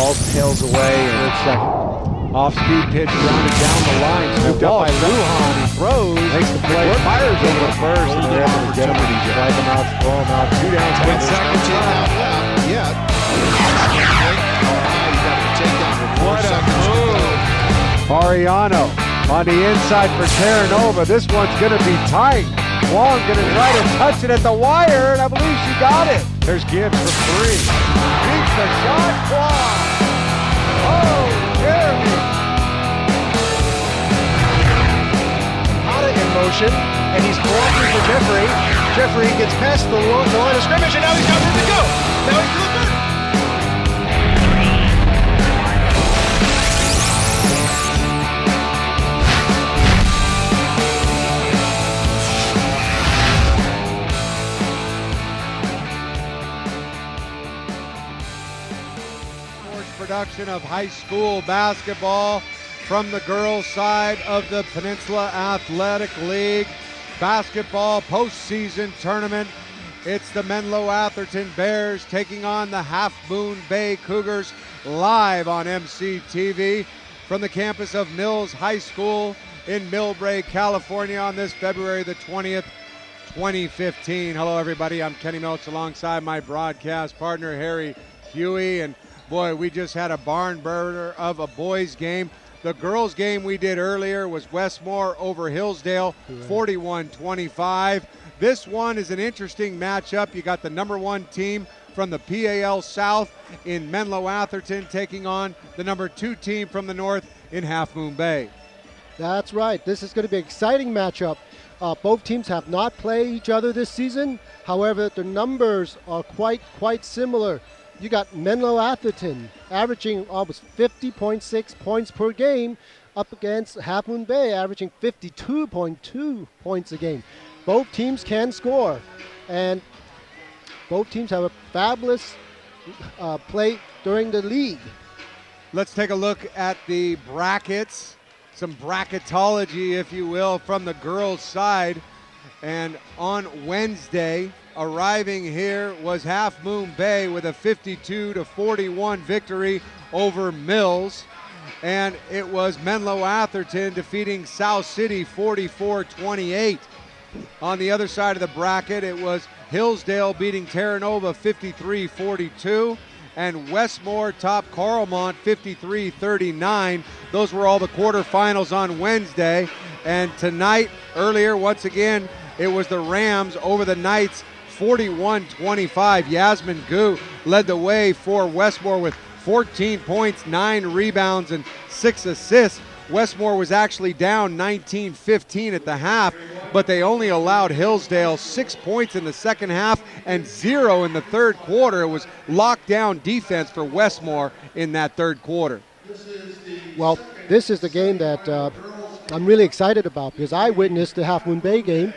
ball tails away. And second. Off-speed pitch grounded down the line. Scooped up by Lujan. He throws. Makes the play. Fires over the first. And they're able to get him. Strike him out, throw him out. 2 down. 10 seconds in out left. Yet. What a move. Mariano on the inside for Terranova. This one's going to be tight. Wong going to try to touch it at the wire, and I believe she got it. There's Gibbs for 3. Beats the shot. Wong. Oh, Jeremy. Hada in motion, and he's blocking for Jeffrey. Jeffrey gets past the line of scrimmage, and now he's got room to go. Now he's to the 30. Production of high school basketball from the girls' side of the Peninsula Athletic League basketball postseason tournament. It's the Menlo-Atherton Bears taking on the Half Moon Bay Cougars live on MCTV from the campus of Mills High School in Millbrae, California on this February the 20th, 2015. Hello everybody, I'm Kenny Milch alongside my broadcast partner Harry Huey, and boy, we just had a barn burner of a boys game. The girls game we did earlier was Westmore over Hillsdale, 41-25. This one is an interesting matchup. You got the number 1 team from the PAL South in Menlo-Atherton taking on the number 2 team from the North in Half Moon Bay. That's right. This is going to be an exciting matchup. Both teams have not played each other this season. However, the numbers are quite similar. You got Menlo-Atherton averaging almost 50.6 points per game up against Half Moon Bay averaging 52.2 points a game. Both teams can score, and both teams have a fabulous play during the league. Let's take a look at the brackets, some bracketology, if you will, from the girls' side. And on Wednesday, arriving here was Half Moon Bay with a 52-41 victory over Mills. And it was Menlo-Atherton defeating South City 44-28. On the other side of the bracket, it was Hillsdale beating Terranova 53-42. And Westmore topped Carlmont 53-39. Those were all the quarterfinals on Wednesday. And tonight, earlier, once again, it was the Rams over the Knights 41-25. Yasmin Gu led the way for Westmore with 14 points, 9 rebounds, and 6 assists. Westmore was actually down 19-15 at the half, but they only allowed Hillsdale 6 points in the second half and 0 in the third quarter. It was lockdown defense for Westmore in that third quarter. Well, this is the game that I'm really excited about because I witnessed the Half Moon Bay game,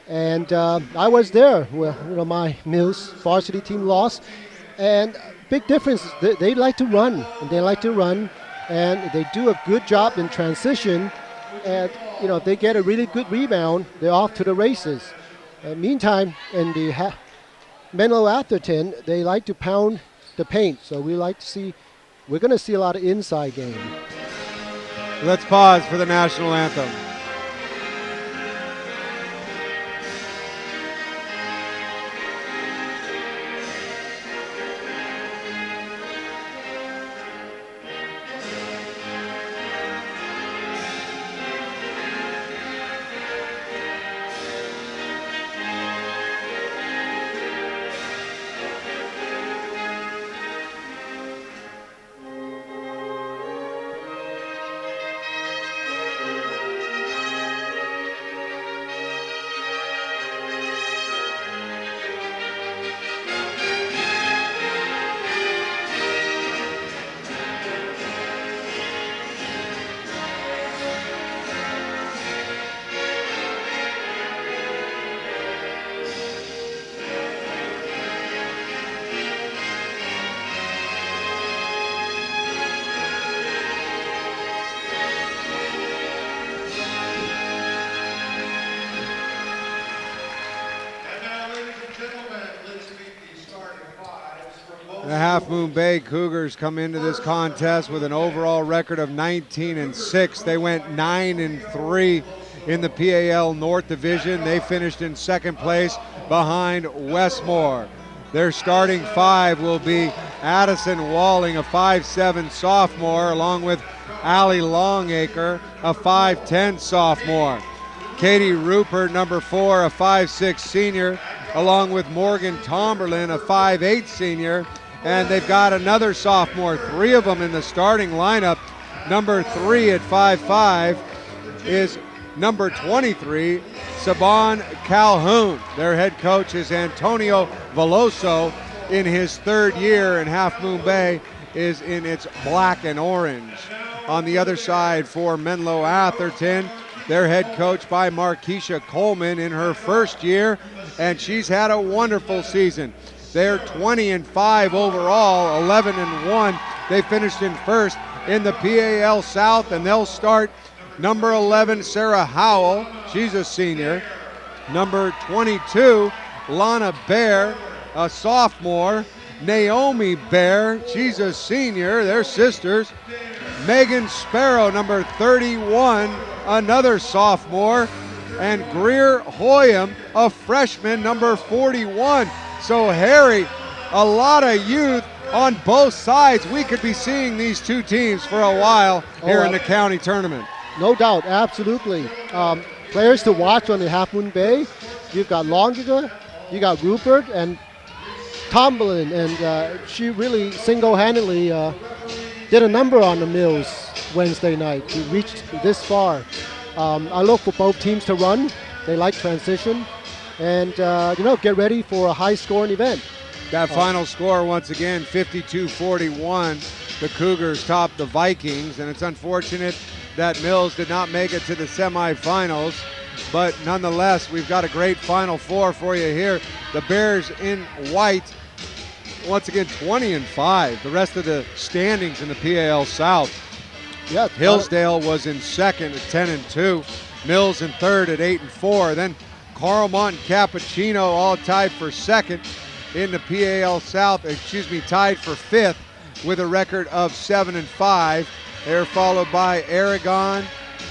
and I was there where my Mills varsity team lost. And big difference, they like to run, and they do a good job in transition. And they get a really good rebound, they're off to the races. Meantime, in the Menlo-Atherton, they like to pound the paint. So we're going to see a lot of inside game. Let's pause for the national anthem. The Half Moon Bay Cougars come into this contest with an overall record of 19-6. They went 9-3 in the PAL North Division. They finished in second place behind Westmore. Their starting five will be Addison Walling, a 5'7 sophomore, along with Allie Longacre, a 5'10 sophomore. Katie Rupert, number 4, a 5'6 senior, along with Morgan Tomberlin, a 5'8 senior. And they've got another sophomore, 3 of them in the starting lineup. Number 3 at 5'5 is number 23, Saban Calhoun. Their head coach is Antonio Veloso in his 3rd year, and Half Moon Bay is in its black and orange. On the other side for Menlo-Atherton, their head coach by Markeisha Coleman in her 1st year, and she's had a wonderful season. They're 20-5 overall, 11-1. They finished in 1st in the PAL South, and they'll start number 11, Sarah Howell. She's a senior. Number 22, Lana Bear, a sophomore. Naomi Bear, she's a senior. They're sisters. Megan Sparrow, number 31, another sophomore. And Greer Hoyam, a freshman, number 41. So, Harry, a lot of youth on both sides. We could be seeing these two teams for a while here in the county tournament. No doubt, absolutely. Players to watch on the Half Moon Bay. You've got Longiga, you got Rupert, and Tomberlin, and she really single-handedly did a number on the Mills Wednesday night. She reached this far. I look for both teams to run. They like transition. And, get ready for a high-scoring event. That final score, once again, 52-41. The Cougars topped the Vikings, and it's unfortunate that Mills did not make it to the semifinals. But nonetheless, we've got a great Final Four for you here. The Bears in white, once again, 20-5. The rest of the standings in the PAL South. Yeah, Hillsdale was in 2nd at 10-2. Mills in 3rd at 8-4. Then Carlmont and Cappuccino all tied for 2nd in the PAL South, tied for 5th with a record of 7-5. They're followed by Aragon,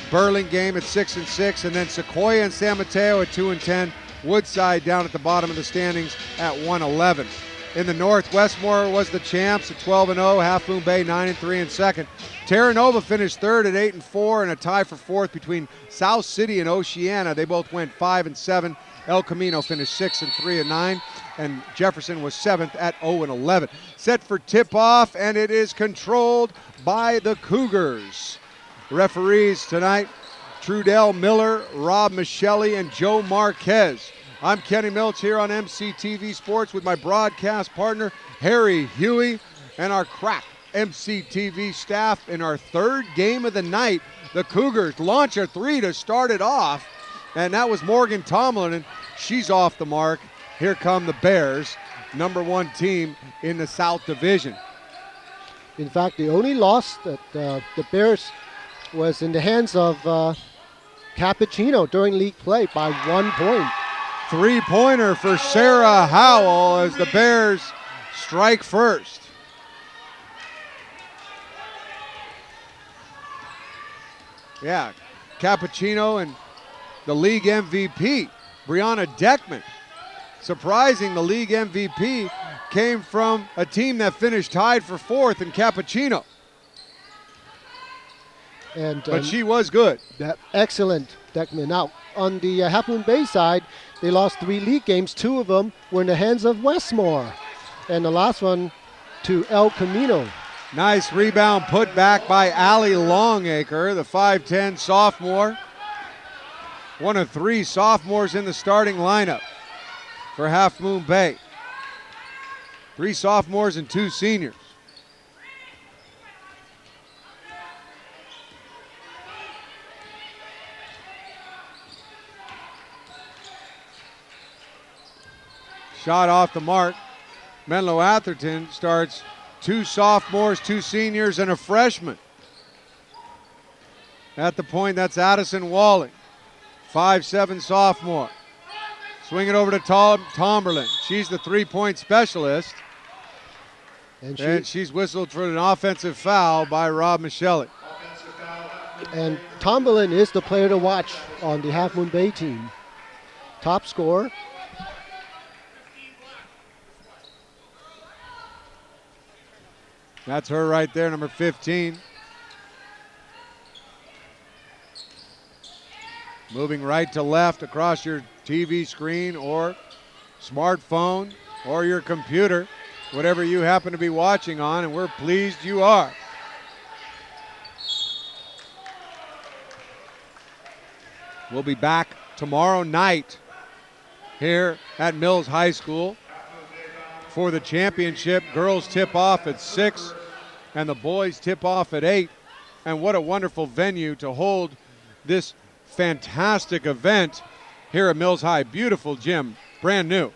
Burlingame at 6-6, and then Sequoia and San Mateo at 2-10. Woodside down at the bottom of the standings at 1-11. In the North, Westmore was the champs at 12-0, Half Moon Bay 9-3 in 2nd. Terra Nova finished 3rd at 8-4, and a tie for 4th between South City and Oceana. They both went 5-7. El Camino finished 6-3 at 9, and Jefferson was 7th at 0-11. Set for tip-off, and it is controlled by the Cougars. Referees tonight, Trudell Miller, Rob Michelli, and Joe Marquez. I'm Kenny Milch here on MCTV Sports with my broadcast partner, Harry Huey, and our crack MCTV staff in our 3rd game of the night. The Cougars launch a 3 to start it off, and that was Morgan Tomlin, and she's off the mark. Here come the Bears, number 1 team in the South Division. In fact, the only loss that the Bears was in the hands of Cappuccino during league play by 1 point. 3-pointer for Sarah Howell as the Bears strike first. Yeah, Cappuccino and the league MVP, Brianna Deckman. Surprising, the league MVP came from a team that finished tied for 4th in Cappuccino. But she was good. Excellent, Deckman. Now, on the Half Moon Bay side, they lost 3 league games. 2 of them were in the hands of Westmore, and the last one to El Camino. Nice rebound put back by Allie Longacre, the 5'10 sophomore. One of 3 sophomores in the starting lineup for Half Moon Bay. 3 sophomores and 2 seniors. Shot off the mark. Menlo-Atherton starts 2 sophomores, 2 seniors, and a freshman. At the point, that's Addison Walling, 5'7 sophomore. Swing it over to Tomberlin. She's the 3-point specialist. And she's whistled for an offensive foul by Rob Michelli. And Tomberlin is the player to watch on the Half Moon Bay team. Top scorer. That's her right there, number 15. Moving right to left across your TV screen or smartphone or your computer, whatever you happen to be watching on, and we're pleased you are. We'll be back tomorrow night here at Mills High School for the championship. Girls tip off at 6 and the boys tip off at 8. And what a wonderful venue to hold this fantastic event here at Mills High. Beautiful gym, brand new.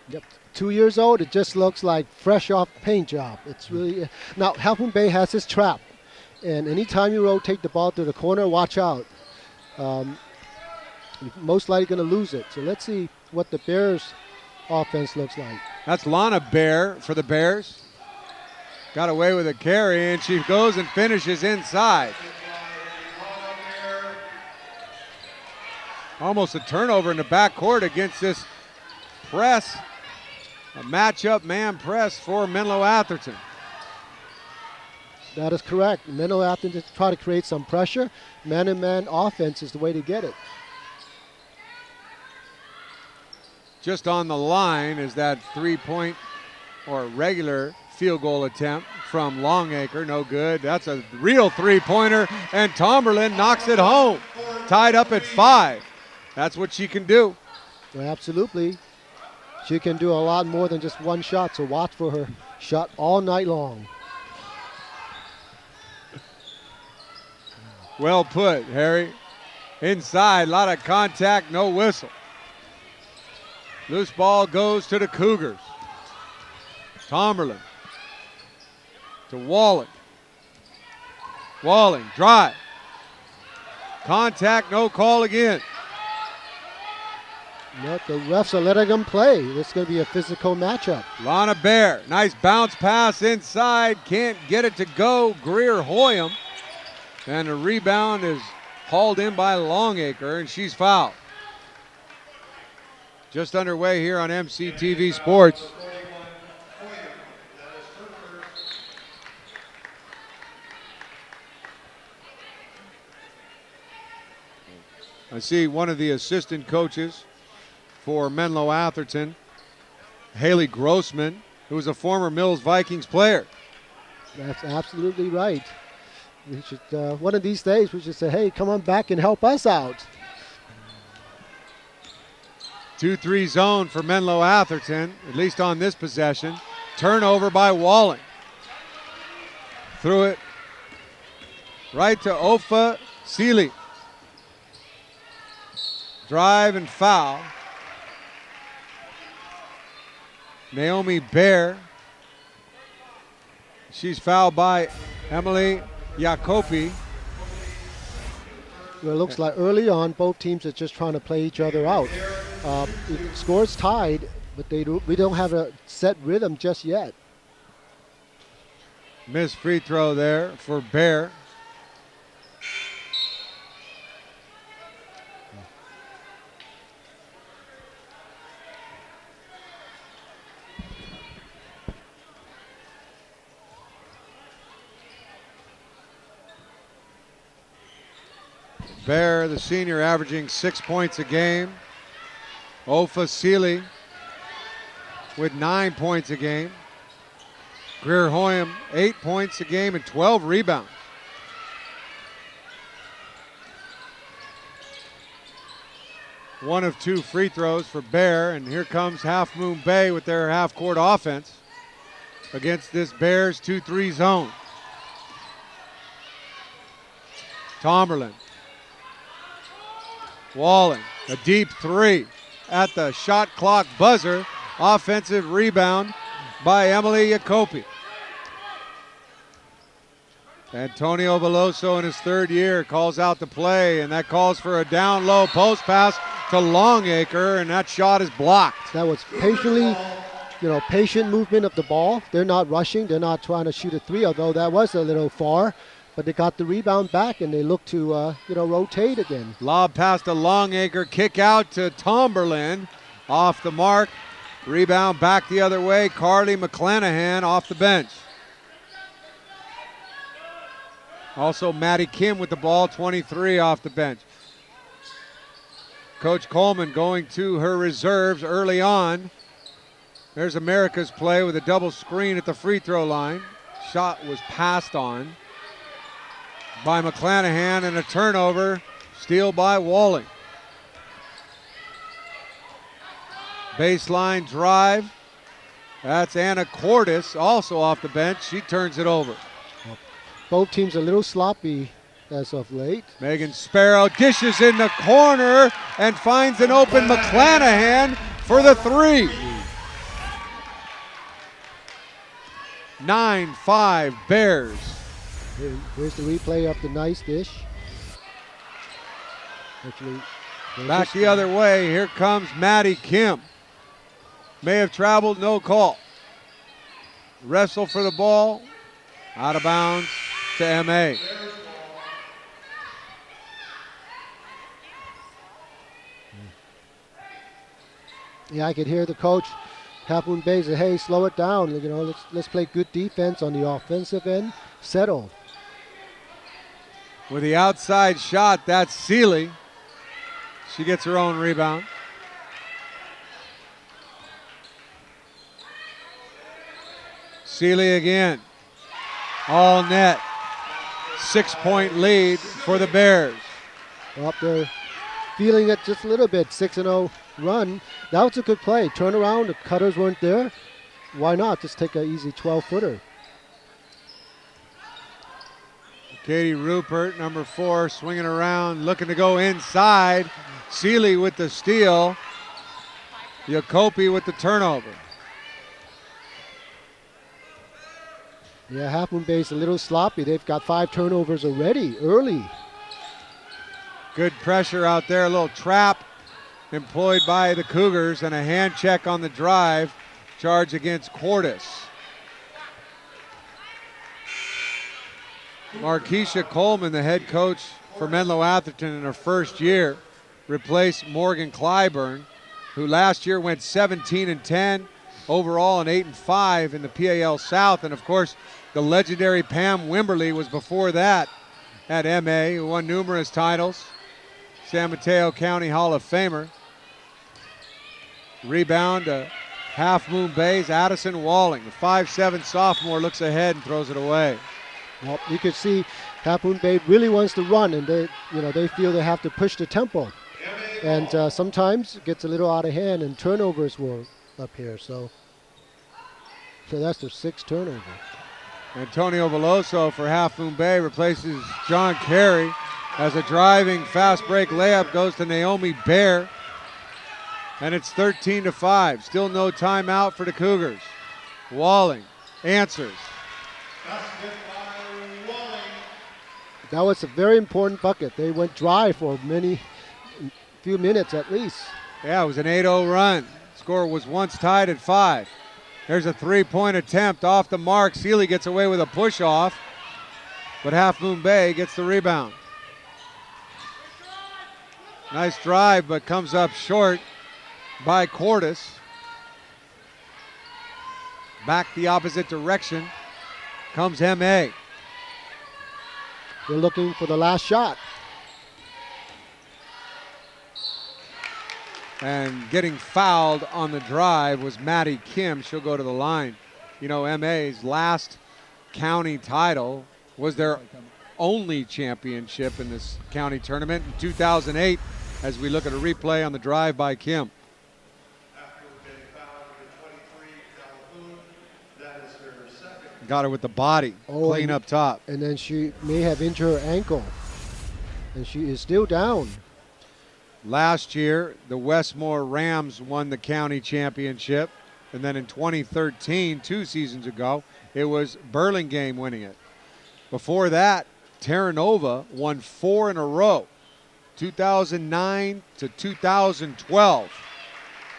Yep. 2 years old, it just looks like fresh off paint job. It's really, now Half Moon Bay has this trap, and anytime you rotate the ball to the corner, watch out. You're most likely going to lose it. So let's see what the Bears offense looks like. That's Lana Bear for the Bears. Got away with a carry, and she goes and finishes inside. Almost a turnover in the backcourt against this press. A matchup man press for Menlo-Atherton. That is correct. Menlo-Atherton to try to create some pressure. Man-to-man offense is the way to get it. Just on the line is that three-point or regular field goal attempt from Longacre. No good. That's a real three-pointer, and Tomberlin knocks it home. Tied up at 5. That's what she can do. Well, absolutely. She can do a lot more than just one shot, so watch for her shot all night long. Well put, Harry. Inside, a lot of contact, no whistle. Loose ball goes to the Cougars. Tomberlin to Walling. Walling, drive. Contact, no call again. But the refs are letting them play. This is going to be a physical matchup. Lana Bear, nice bounce pass inside. Can't get it to go. Greer Hoyam. And the rebound is hauled in by Longacre, and she's fouled. Just underway here on MCTV Sports. I see one of the assistant coaches for Menlo-Atherton, Haley Grossman, who was a former Mills Vikings player. That's absolutely right. We should, one of these days, we should say, hey, come on back and help us out. 2-3 zone for Menlo-Atherton, at least on this possession. Turnover by Walling. Threw it right to Ofa Seeley. Drive and foul. Naomi Bear. She's fouled by Emily Jacopi. Well, it looks like early on, both teams are just trying to play each other out. The score's tied, but we don't have a set rhythm just yet. Missed free throw there for Bear. Bear, the senior, averaging 6 points a game. Ofa Seeley with 9 points a game. Greer Hoyam, 8 points a game and 12 rebounds. One of 2 free throws for Bear, and here comes Half Moon Bay with their half-court offense against this Bears 2-3 zone. Tomberlin. Walling, a deep 3 at the shot clock buzzer. Offensive rebound by Emily Jacopi. Antonio Veloso in his 3rd year calls out the play, and that calls for a down low post pass to Longacre, and that shot is blocked. That was patiently patient movement of the ball. They're not rushing. They're not trying to shoot a three, although that was a little far. But they got the rebound back, and they look to, rotate again. Lob pass to Longacre. Kick out to Tomberlin. Off the mark. Rebound back the other way. Carly McClanahan off the bench. Also, Maddie Kim with the ball, 23 off the bench. Coach Coleman going to her reserves early on. There's America's play with a double screen at the free throw line. Shot was passed on by McClanahan, and a turnover. Steal by Walling. Baseline drive. That's Anna Cordes, also off the bench. She turns it over. Both teams a little sloppy as of late. Megan Sparrow dishes in the corner and finds an open McClanahan for the three. 9-5 Bears. Here's the replay of the nice dish. Actually, back the other way. Here comes Maddie Kim. May have traveled, no call. Wrestle for the ball. Out of bounds to M.A. Yeah, I could hear the coach, Half Moon Bay, say, hey, slow it down. Let's play good defense on the offensive end. Settle. With the outside shot, that's Seeley. She gets her own rebound. Seeley again. All net. 6-point lead for the Bears. Up there, feeling it just a little bit. 6-0 run. That was a good play. Turn around. The cutters weren't there. Why not? Just take an easy 12-footer. Katie Rupert, number 4, swinging around, looking to go inside. Seeley with the steal. Jacopi with the turnover. Yeah, Half Moon Bay's a little sloppy. They've got 5 turnovers already, early. Good pressure out there, a little trap employed by the Cougars, and a hand check on the drive. Charge against Cordes. Markeisha Coleman, the head coach for Menlo-Atherton in her first year, replaced Morgan Clyburn, who last year went 17-10 overall and 8-5 in the PAL South. And of course, the legendary Pam Wimberly was before that at MA, who won numerous titles. San Mateo County Hall of Famer. Rebound to Half Moon Bay's Addison Walling. The 5'7" sophomore looks ahead and throws it away. Well, you could see Half Moon Bay really wants to run, and they feel they have to push the tempo. And sometimes it gets a little out of hand, and turnovers were up here. So that's their 6th turnover. Antonio Veloso for Half Moon Bay replaces John Carey as a driving fast break layup goes to Naomi Bear. And it's 13-5. Still no timeout for the Cougars. Walling answers. That was a very important bucket. They went dry for few minutes at least. Yeah, it was an 8-0 run. Score was once tied at 5. There's a 3-point attempt off the mark. Seeley gets away with a push-off, but Half Moon Bay gets the rebound. Nice drive, but comes up short by Cordes. Back the opposite direction comes M.A. They're looking for the last shot. And getting fouled on the drive was Maddie Kim. She'll go to the line. You know, MA's last county title was their only championship in this county tournament in 2008, as we look at a replay on the drive by Kim. Got her with the body, clean up top. And then she may have injured her ankle. And she is still down. Last year, the Westmore Rams won the county championship. And then in 2013, 2 seasons ago, it was Burlingame winning it. Before that, Terra Nova won 4 in a row, 2009 to 2012.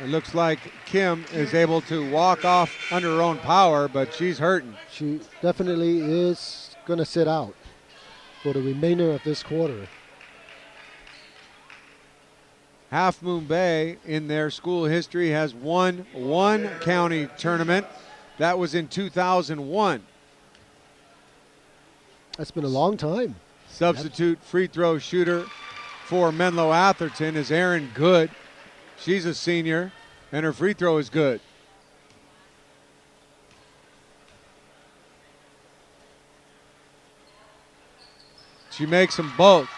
It looks like Kim is able to walk off under her own power, but she's hurting. She definitely is going to sit out for the remainder of this quarter. Half Moon Bay in their school history has won one county tournament. That was in 2001. That's been a long time. Substitute free throw shooter for Menlo-Atherton is Erin Good. She's a senior, and her free throw is good. She makes them both.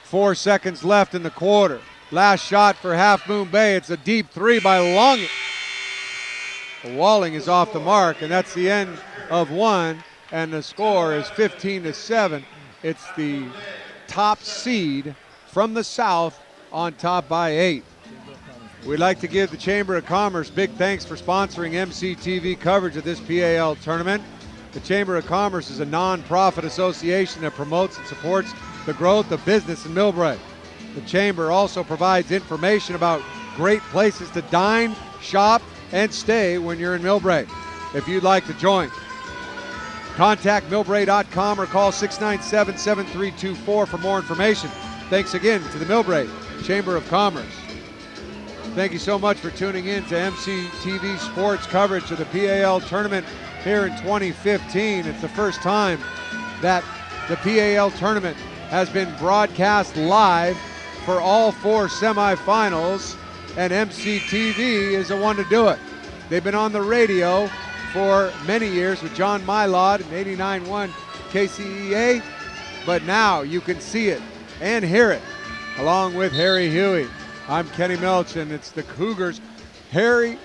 4 seconds left in the quarter. Last shot for Half Moon Bay. It's a deep three by Long. Walling is off the mark, and that's the end of one, and the score is 15-7. It's the top seed from the south on top by 8. We'd like to give the Chamber of Commerce big thanks for sponsoring MCTV coverage of this PAL tournament. The Chamber of Commerce is a non-profit association that promotes and supports the growth of business in Millbrae. The Chamber also provides information about great places to dine, shop, and stay when you're in Millbrae. If you'd like to join, contact millbrae.com or call 697-7324 for more information. Thanks again to the Millbrae Chamber of Commerce. Thank you so much for tuning in to MCTV Sports coverage of the PAL tournament here in 2015. It's the first time that the PAL tournament has been broadcast live for all 4 semifinals, and MCTV is the one to do it. They've been on the radio for many years with John Mylod and 89.1 KCEA, but now you can see it and hear it along with Harry Huey. I'm Kenny Milch, and it's the Cougars. Harry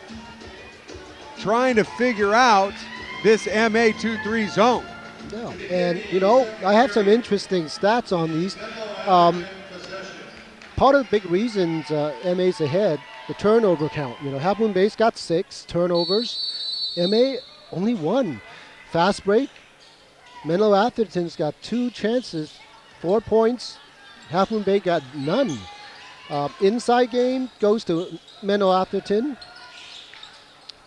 trying to figure out this MA 2-3 zone. Yeah, and you know, I have some interesting stats on these. Part of the big reasons MA's ahead, the turnover count. You know, Half Moon Bay's got 6 turnovers. MA only 1. Fast break. Menlo-Atherton's got 2 chances, 4 points. Half Moon Bay got none. Inside game goes to Menlo-Atherton.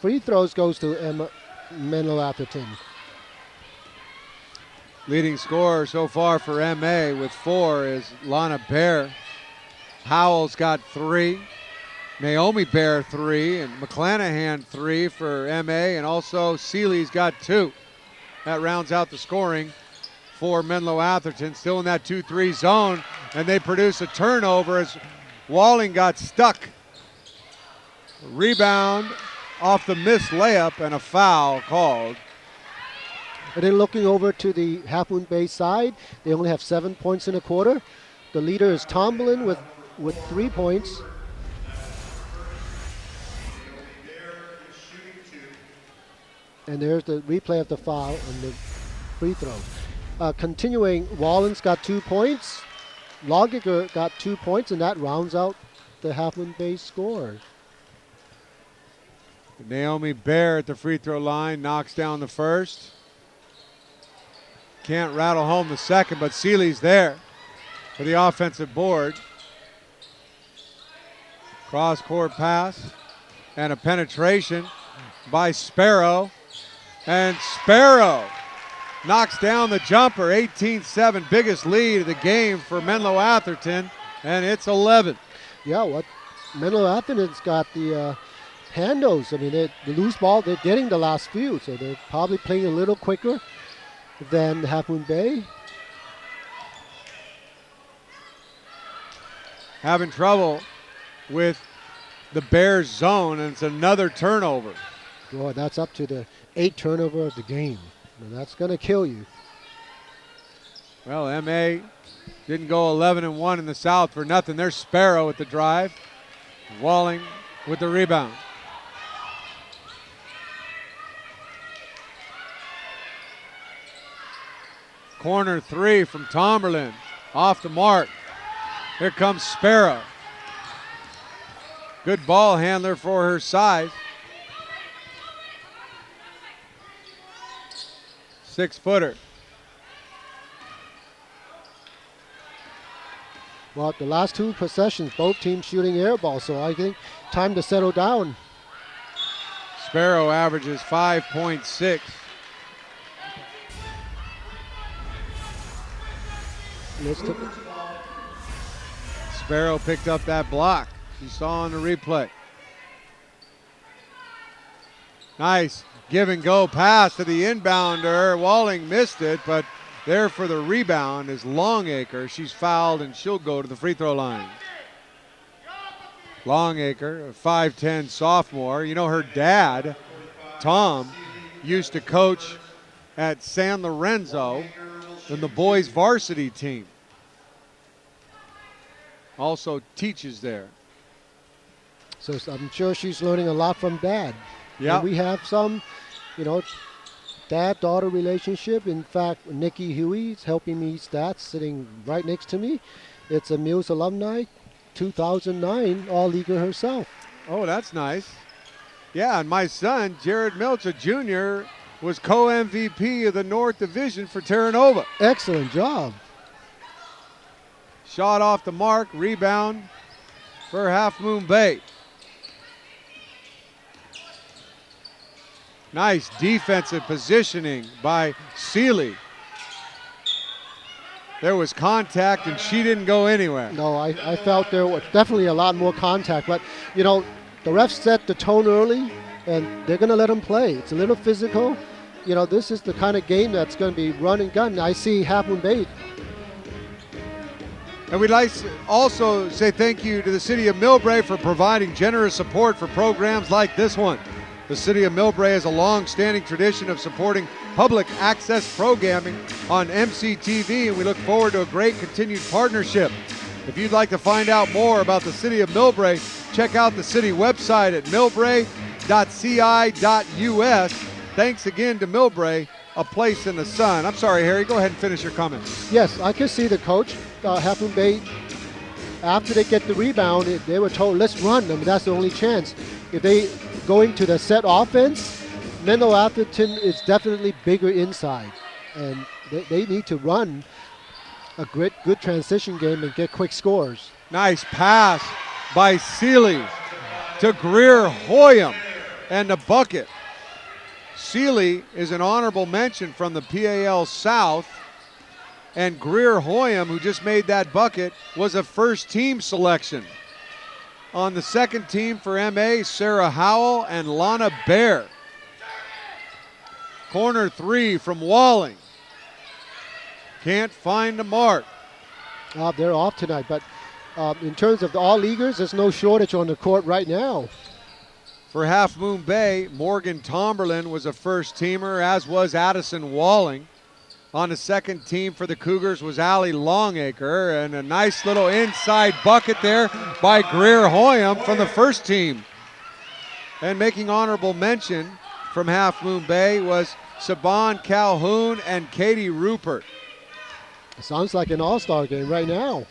Free throws goes to Menlo-Atherton. Leading scorer so far for MA with 4 is Lana Bear. Howell's got 3. Naomi Bear 3, and McClanahan 3 for MA, and also Seeley's got 2. That rounds out the scoring for Menlo-Atherton. Still in that 2-3 zone, and they produce a turnover as Walling got stuck. Rebound off the missed layup and a foul called. And then looking over to the Half Moon Bay side, they only have 7 points in a quarter. The leader is Tomlin with 3 points. And there's the replay of the foul and the free throw. Continuing, Wallen's got 2 points. Logiger got 2 points, and that rounds out the Half Moon Bay scores. Naomi Bear at the free throw line knocks down the first. Can't rattle home the second, but Seeley's there for the offensive board. Cross-court pass and a penetration by Sparrow. And Sparrow knocks down the jumper. 18-7, biggest lead of the game for Menlo-Atherton, and it's 11. Yeah, what Menlo-Atherton's got the handles. I mean, the loose ball, they're getting the last few, so they're probably playing a little quicker than Half Moon Bay. Having trouble with the Bears zone, and it's another turnover. Boy, that's up to the 8th turnover of the game. And that's going to kill you. Well, MA didn't go 11-1 in the South for nothing. There's Sparrow with the drive. Walling with the rebound. Corner 3 from Tomberlin. Off the mark. Here comes Sparrow. Good ball handler for her size. 6-footer. Well, the last 2 possessions, both teams shooting air balls, so I think time to settle down. Sparrow averages 5.6. Sparrow picked up that block. You saw on the replay. Nice give and go pass to the inbounder. Walling missed it, but there for the rebound is Longacre. She's fouled and she'll go to the free throw line. Longacre, a 5'10 sophomore. You know, her dad, Tom, used to coach at San Lorenzo in the boys varsity team. Also teaches there. So I'm sure she's learning a lot from Dad. Yeah. We have some, dad-daughter relationship. In fact, Nikki Huey is helping me stats, sitting right next to me. It's a Mills alumni, 2009 All-Leaguer herself. Oh, that's nice. Yeah, and my son, Jared Milch, a junior, was co-MVP of the North Division for Terra Nova. Excellent job. Shot off the mark, rebound for Half Moon Bay. Nice defensive positioning by Seeley. There was contact and she didn't go anywhere. No, I felt there was definitely a lot more contact, but the refs set the tone early and they're going to let them play. It's a little physical. This is the kind of game that's going to be run and gun. I see Half Moon Bay. And we'd like to also say thank you to the City of Millbrae for providing generous support for programs like this one. The City of Millbrae has a long-standing tradition of supporting public access programming on MCTV, and we look forward to a great continued partnership. If you'd like to find out more about the City of Millbrae, check out the city website at millbrae.ci.us. Thanks again to Millbrae, a place in the sun. I'm sorry, Harry, go ahead and finish your comments. Yes, I can see the coach, Half Moon Bay, after they get the rebound, they were told, let's run. That's the only chance. If they go into the set offense, Menlo-Atherton is definitely bigger inside. And they need to run a good transition game and get quick scores. Nice pass by Seeley to Greer Hoyam and the bucket. Seeley is an honorable mention from the PAL South, and Greer Hoyam, who just made that bucket, was a first-team selection. On the second team for MA, Sarah Howell and Lana Bear. Corner 3 from Walling. Can't find the mark. They're off tonight, but in terms of the all-leaguers, there's no shortage on the court right now. For Half Moon Bay, Morgan Tomberlin was a first-teamer, as was Addison Walling. On the second team for the Cougars was Allie Longacre, and a nice little inside bucket there by Greer Hoyam from the first team. And making honorable mention from Half Moon Bay was Saban Calhoun and Katie Rupert. It sounds like an all-star game right now.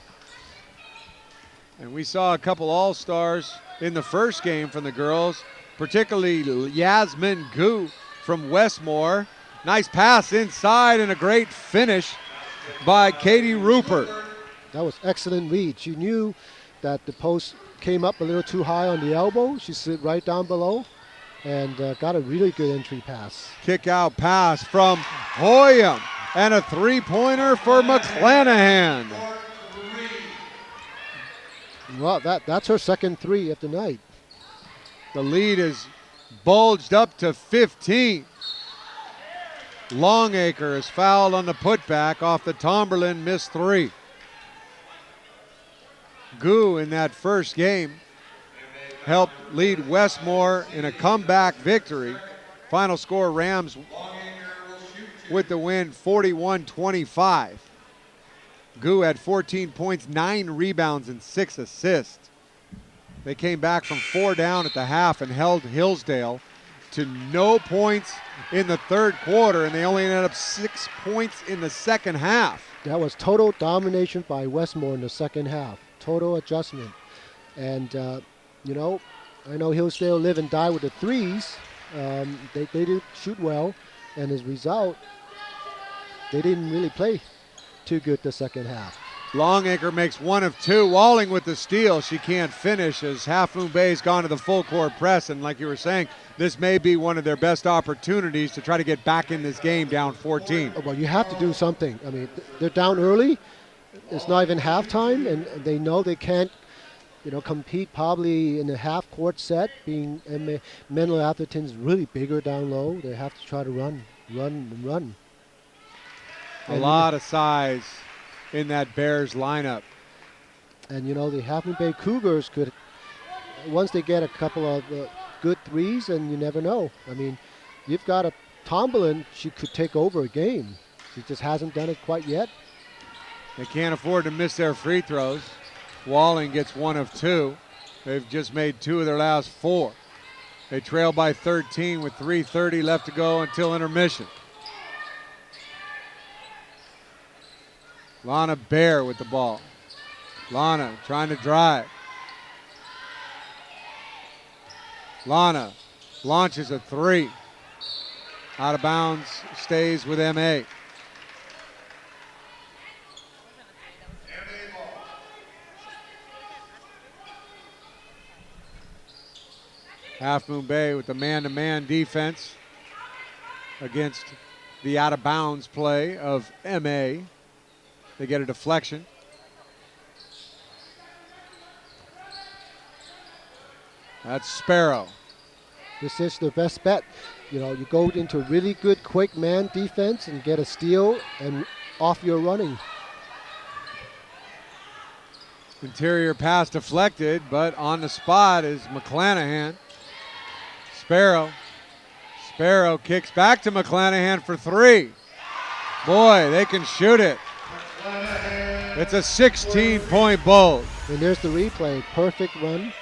And we saw a couple all-stars in the first game from the girls, particularly Yasmin Gu from Westmore. Nice pass inside and a great finish by Katie Rupert. That was excellent read. She knew that the post came up a little too high on the elbow. She slid right down below and got a really good entry pass. Kick out pass from Hoyam and a three-pointer for McClanahan. Well, that's her second 3 of the night. The lead is bulged up to 15. Longacre is fouled on the putback off the Tomberlin missed 3. Gu in that first game helped lead Westmore in a comeback victory. Final score, Rams with the win, 41-25. Gu had 14 points, 9 rebounds, and 6 assists. They came back from 4 down at the half and held Hillsdale to no points in the third quarter, and they only ended up 6 points in the second half. That was total domination by Westmore in the second half. Total adjustment. And, I know Hillsdale live and die with the threes. They did shoot well, and as a result, they didn't really play too good the second half. Longacre makes 1 of 2. Walling with the steal. She can't finish as Half Moon Bay's gone to the full court press. And like you were saying, this may be one of their best opportunities to try to get back in this game down 14. Well, you have to do something. I mean, they're down early. It's not even halftime, and they know they can't, compete probably in a half-court set, being Menlo-Atherton's really bigger down low. They have to try to run. A lot of size in that Bears lineup. And, the Half Moon Bay Cougars could, once they get a couple of good threes, and you never know. I mean, you've got a Tomberlin, she could take over a game. She just hasn't done it quite yet. They can't afford to miss their free throws. Walling gets 1 of 2. They've just made 2 of their last 4. They trail by 13 with 3:30 left to go until intermission. Lana Bear with the ball. Lana trying to drive. Lana launches a 3. Out of bounds, stays with M.A. Half Moon Bay with the man-to-man defense against the out-of-bounds play of M.A. They get a deflection. That's Sparrow. This is their best bet. You go into really good quick man defense and get a steal and off your running. Interior pass deflected, but on the spot is McClanahan. Sparrow kicks back to McClanahan for 3. Boy, they can shoot it. It's a 16-point bowl. And there's the replay. Perfect run.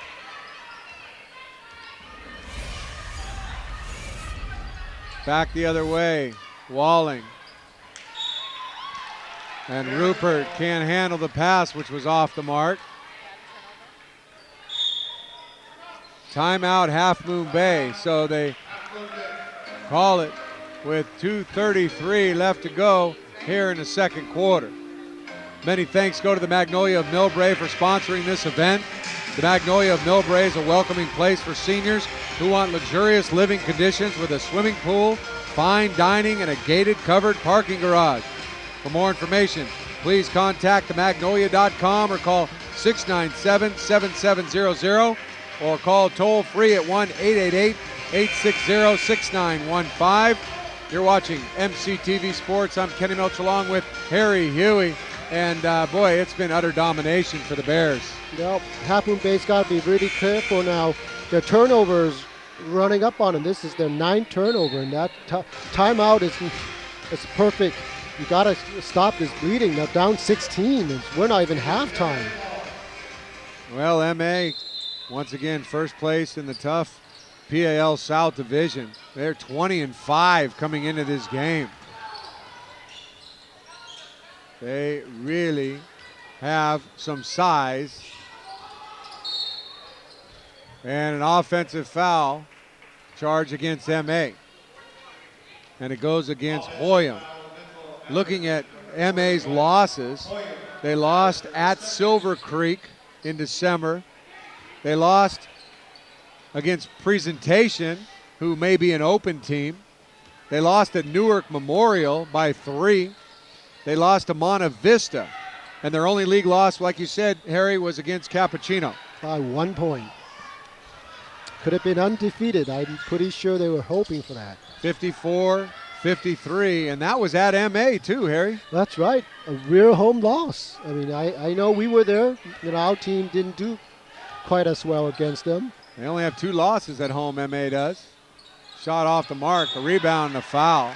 Back the other way. Walling. And Rupert can't handle the pass, which was off the mark. Timeout, Half Moon Bay. So they call it with 2:33 left to go here in the second quarter. Many thanks go to the Magnolia of Millbrae for sponsoring this event. The Magnolia of Millbrae is a welcoming place for seniors who want luxurious living conditions with a swimming pool, fine dining, and a gated covered parking garage. For more information, please contact themagnolia.com or call 697-7700 or call toll free at 1-888-860-6915. You're watching MCTV Sports. I'm Kenny Milch along with Harry Huey. And boy, it's been utter domination for the Bears. Well, Half Moon Bay's got to be really careful now. Their turnovers running up on them. This is their 9th turnover, and that timeout is perfect. You got to stop this bleeding. Now down 16. We're not even halftime. Well, MA, once again, first place in the tough PAL South Division. They're 20-5 coming into this game. They really have some size. And an offensive foul charge against MA. And it goes against Hoyam. Looking at MA's losses, they lost at Silver Creek in December. They lost against Presentation, who may be an open team. They lost at Newark Memorial by 3. They lost to Monta Vista. And their only league loss, like you said, Harry, was against Cappuccino. By 1 point. Could have been undefeated. I'm pretty sure they were hoping for that. 54-53, and that was at MA too, Harry. That's right. A real home loss. I mean, I know we were there. Our team didn't do quite as well against them. They only have 2 losses at home, MA does. Shot off the mark, a rebound and a foul.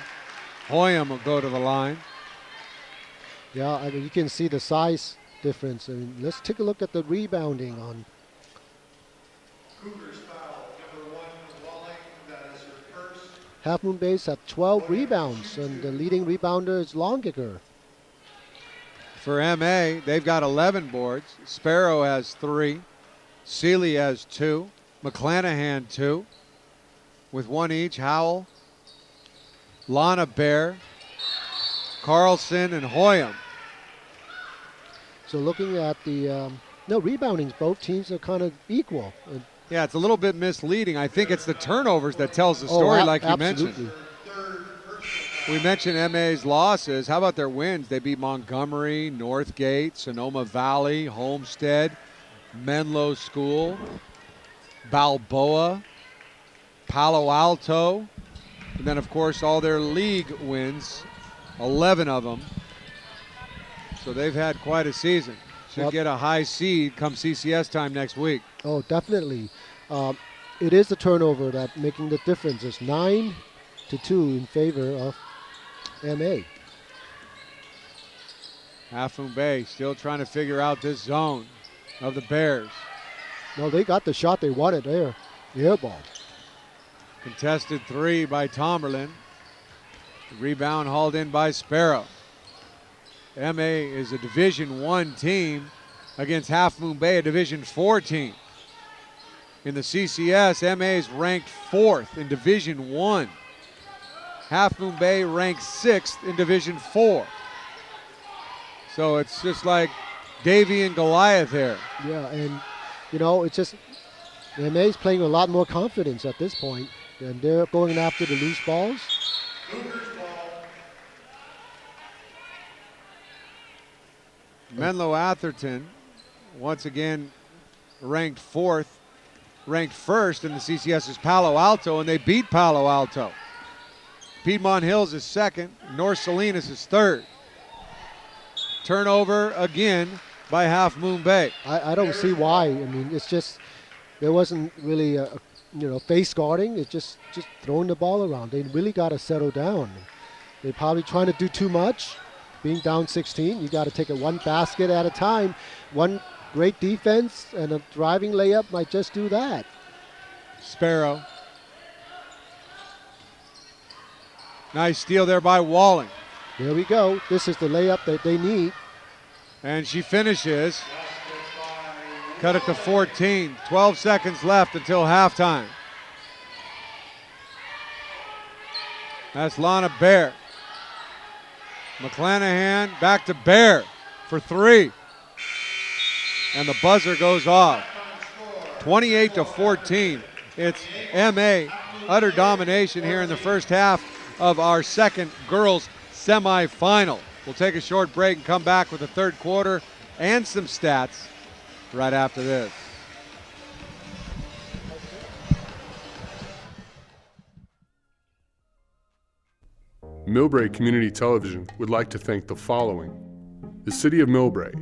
Hoyam will go to the line. Yeah, I mean, you can see the size difference. I mean, let's take a look at the rebounding on. Cougars foul, number 1, Walling, that is her first. Half Moon Bay's have 12 rebounds, and the leading rebounder is Longacre. For MA, they've got 11 boards. Sparrow has 3. Seeley has 2. McClanahan 2. With 1 each, Howell, Lana Bear, Carlson, and Hoyam. So looking at the reboundings, both teams are kind of equal. Yeah, it's a little bit misleading. I think it's the turnovers that tells the story, like you mentioned. We mentioned MA's losses. How about their wins? They beat Montgomery, Northgate, Sonoma Valley, Homestead, Menlo School, Balboa, Palo Alto, and then, of course, all their league wins, 11 of them. So they've had quite a season. Should get a high seed come CCS time next week. Oh, definitely. It is the turnover that making the difference. It's 9-2 in favor of MA. Half Moon Bay still trying to figure out this zone of the Bears. No, they got the shot they wanted there. The air ball. Contested three by Tomerlin. Rebound hauled in by Sparrow. MA is a Division I team against Half Moon Bay, a Division IV team. In the CCS, MA is ranked 4th in Division I. Half Moon Bay ranked 6th in Division IV. So it's just like Davy and Goliath here. Yeah, and it's just MA's playing with a lot more confidence at this point, and they're going after the loose balls. Menlo-Atherton, once again, ranked 4th. Ranked 1st in the CCS is Palo Alto, and they beat Palo Alto. Piedmont Hills is 2nd. North Salinas is 3rd. Turnover again by Half Moon Bay. I don't see why. I mean, it's just there wasn't really face guarding. It's just throwing the ball around. They really got to settle down. They're probably trying to do too much. Being down 16, you got to take it one basket at a time. One great defense and a driving layup might just do that. Sparrow. Nice steal there by Walling. There we go. This is the layup that they need. And she finishes. Cut it to 14. 12 seconds left until halftime. That's Lana Bear. McClanahan back to Bear for 3. And the buzzer goes off. 28-14. It's MA utter domination here in the first half of our second girls semifinal. We'll take a short break and come back with the third quarter and some stats right after this. Millbrae Community Television would like to thank the following: the City of Millbrae,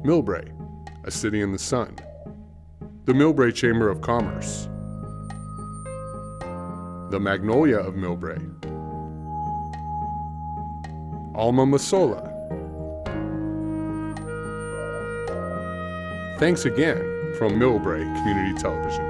Millbrae, a city in the sun; the Millbrae Chamber of Commerce; the Magnolia of Millbrae; Alma Masola. Thanks again from Millbrae Community Television.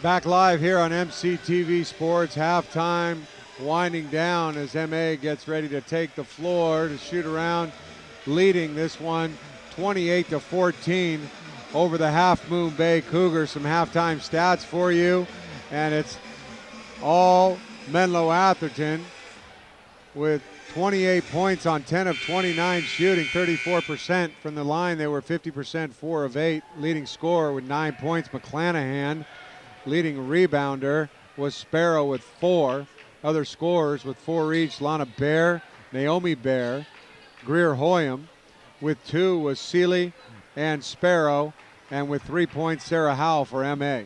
Back live here on MCTV Sports. Halftime winding down as MA gets ready to take the floor to shoot around, leading this one 28-14 over the Half Moon Bay Cougars. Some halftime stats for you, and it's all Menlo-Atherton with 28 points on 10 of 29 shooting, 34% from the line. They were 50%, 4 of 8. Leading scorer with 9 points, McClanahan. Leading rebounder was Sparrow with 4. Other scorers with 4 each: Lana Bear, Naomi Bear, Greer Hoyam. With 2 was Seeley and Sparrow. And with 3 points, Sarah Howe for MA.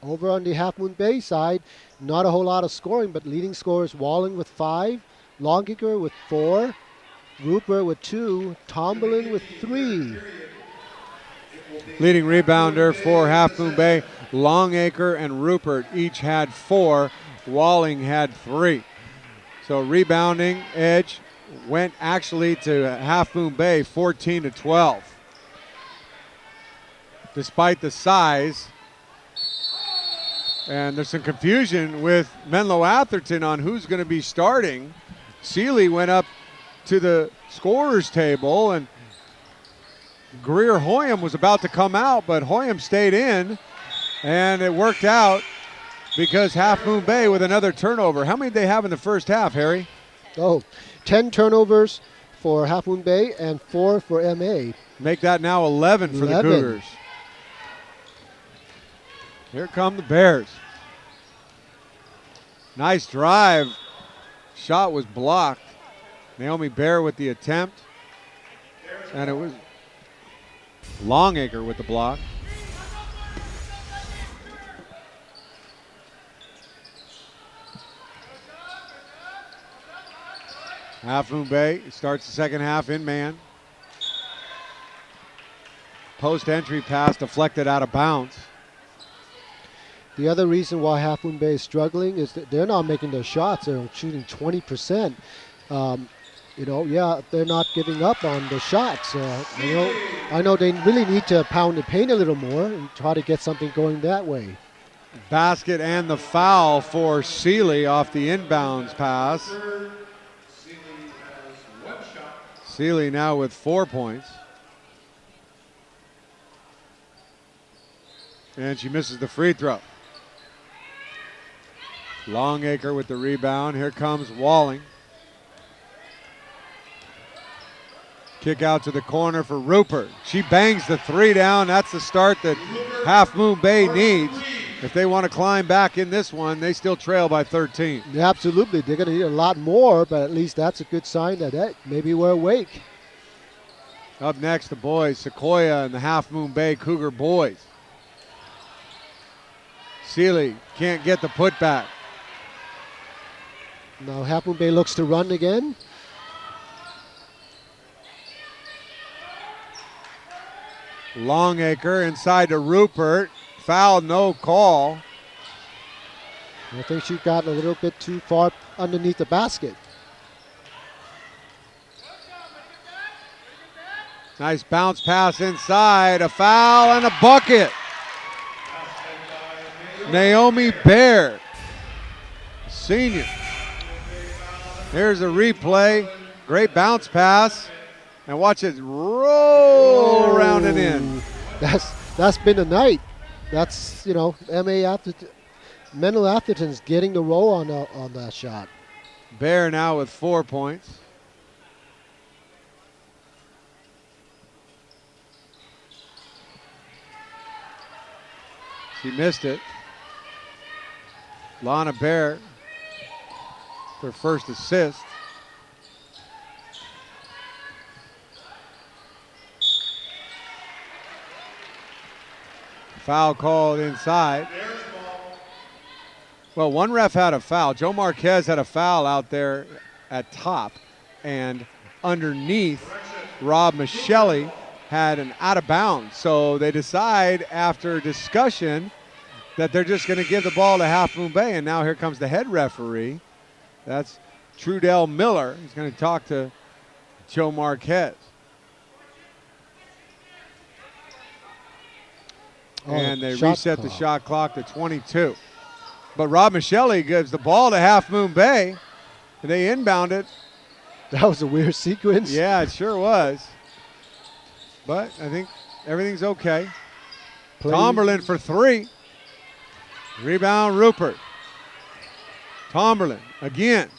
Over on the Half Moon Bay side, not a whole lot of scoring, but leading scorers: Walling with 5, Longiger with 4, Rupert with 2, Tomberlin with 3. Leading rebounder for Half Moon Bay, Longacre and Rupert each had 4. Walling had 3. So rebounding edge went actually to Half Moon Bay, 14-12. Despite the size, and there's some confusion with Menlo-Atherton on who's going to be starting. Seeley went up to the scorer's table, and Greer Hoyam was about to come out, but Hoyam stayed in, and it worked out because Half Moon Bay with another turnover. How many did they have in the first half, Harry? Oh, 10 turnovers for Half Moon Bay and 4 for MA. Make that now 11 for the 11. Cougars. Here come the Bears. Nice drive. Shot was blocked. Naomi Bear with the attempt. And it was Longacre with the block. Half Moon Bay starts the second half in man. Post entry pass deflected out of bounds. The other reason why Half Moon Bay is struggling is that they're not making their shots. They're shooting 20%. They're not giving up on the shots. I know they really need to pound the paint a little more and try to get something going that way. Basket and the foul for Seeley off the inbounds pass. Seeley now with 4 points. And she misses the free throw. Longacre with the rebound. Here comes Walling. Kick out to the corner for Rupert. She bangs the three down. That's the start that Half Moon Bay needs. If they want to climb back in this one, they still trail by 13. Yeah, absolutely. They're going to need a lot more, but at least that's a good sign that maybe we're awake. Up next, the boys, Sequoia and the Half Moon Bay Cougar boys. Seeley can't get the putback. Now Half Moon Bay looks to run again. Longacre inside to Rupert. Foul, no call. I think she got a little bit too far underneath the basket. Nice bounce pass inside. A foul and a bucket. Naomi Bear, senior. Here's a replay. Great bounce pass. And watch it roll around and in. That's been a night. That's, Menlo-Atherton's getting the roll on that shot. Bear now with 4 points. She missed it. Lana Bear, her first assist. Foul called inside. Well, one ref had a foul. Joe Marquez had a foul out there at top, and underneath, Rob Michelli had an out of bounds. So they decide after discussion that they're just going to give the ball to Half Moon Bay, and now here comes the head referee. That's Trudell Miller. He's going to talk to Joe Marquez. And they reset the shot clock to 22. But Rob Michelli gives the ball to Half Moon Bay. And they inbound it. That was a weird sequence. Yeah, it sure was. But I think everything's okay. Tomberlin for three. Rebound Rupert. Tomberlin again.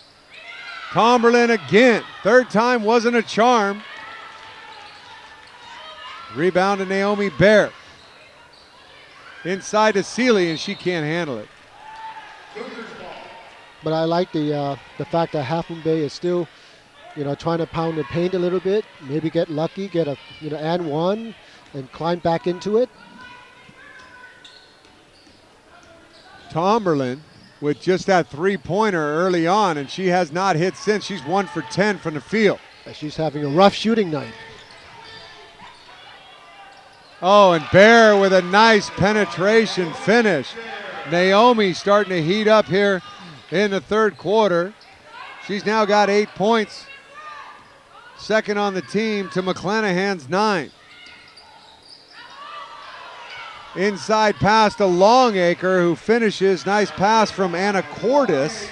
Tomberlin again. Third time wasn't a charm. Rebound to Naomi Bear. Inside to Seeley, and she can't handle it. But I like the fact that Half Moon Bay is still, trying to pound the paint a little bit. Maybe get lucky, get a and one, and climb back into it. Tomberlin with just that three-pointer early on, and she has not hit since. She's 1 for 10 from the field. She's having a rough shooting night. Oh, and Bear with a nice penetration finish. Naomi starting to heat up here in the third quarter. She's now got 8 points. Second on the team to McClanahan's 9. Inside pass to Longacre, who finishes. Nice pass from Anna Cordis.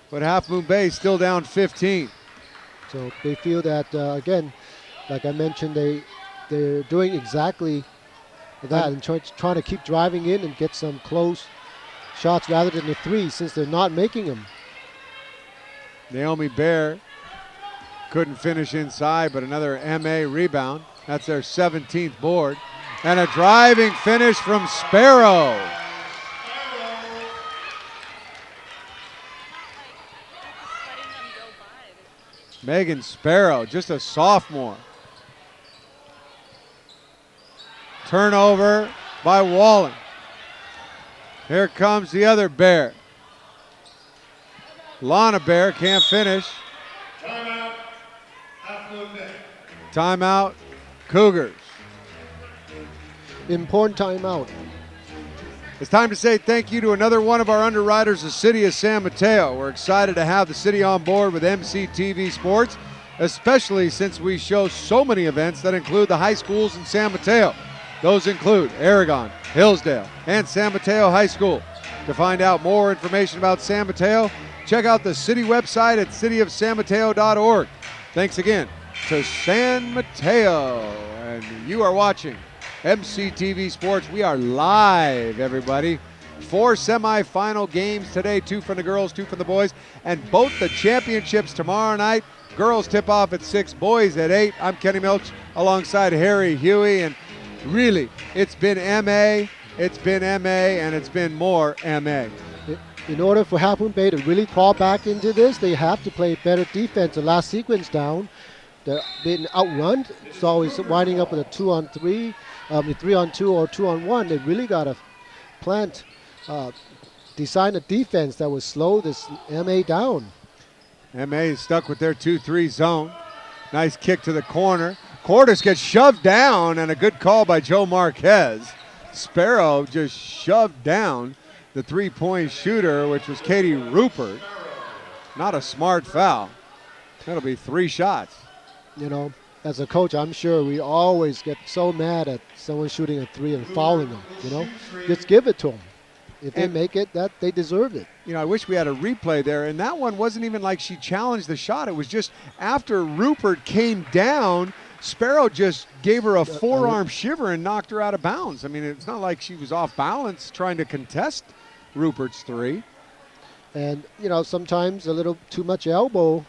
But Half Moon Bay still down 15. So they feel that, again, like I mentioned, they're doing exactly that and trying to keep driving in and get some close shots rather than the three, since they're not making them. Naomi Bear couldn't finish inside, but another MA rebound. That's their 17th board. And a driving finish from Sparrow. Megan Sparrow, just a sophomore. Turnover by Walling. Here comes the other Bear. Lana Bear can't finish. Timeout, Half Moon Bay. Timeout, Cougars. Important timeout. It's time to say thank you to another one of our underwriters, the City of San Mateo. We're excited to have the city on board with MCTV Sports, especially since we show so many events that include the high schools in San Mateo. Those include Aragon, Hillsdale, and San Mateo High School. To find out more information about San Mateo, check out the city website at cityofsanmateo.org. Thanks again to San Mateo. And you are watching MCTV Sports. We are live, everybody. 4 semifinal games today, 2 from the girls, 2 from the boys, and both the championships tomorrow night. Girls tip off at 6, boys at 8. I'm Kenny Milch alongside Harry Huey, and really, it's been MA, and it's been more MA. In order for Half Moon Bay to really crawl back into this, they have to play better defense. The last sequence down, they're being outrun. It's always winding up with a 2-on-3, 3-on-2 or 2-on-1. They really got to design a defense that would slow this MA down. MA is stuck with their 2-3 zone. Nice kick to the corner. Cordes gets shoved down, and a good call by Joe Marquez. Sparrow just shoved down the three-point shooter, which was Katie Rupert. Not a smart foul. That'll be 3 shots. You know, as a coach, I'm sure we always get so mad at someone shooting a 3 and fouling them, you know. Just give it to them. If they make it, that they deserve it. You know, I wish we had a replay there, and that one wasn't even like she challenged the shot. It was just after Rupert came down, Sparrow just gave her a forearm shiver and knocked her out of bounds. I mean, it's not like she was off balance trying to contest Rupert's 3. And, you know, sometimes a little too much elbow,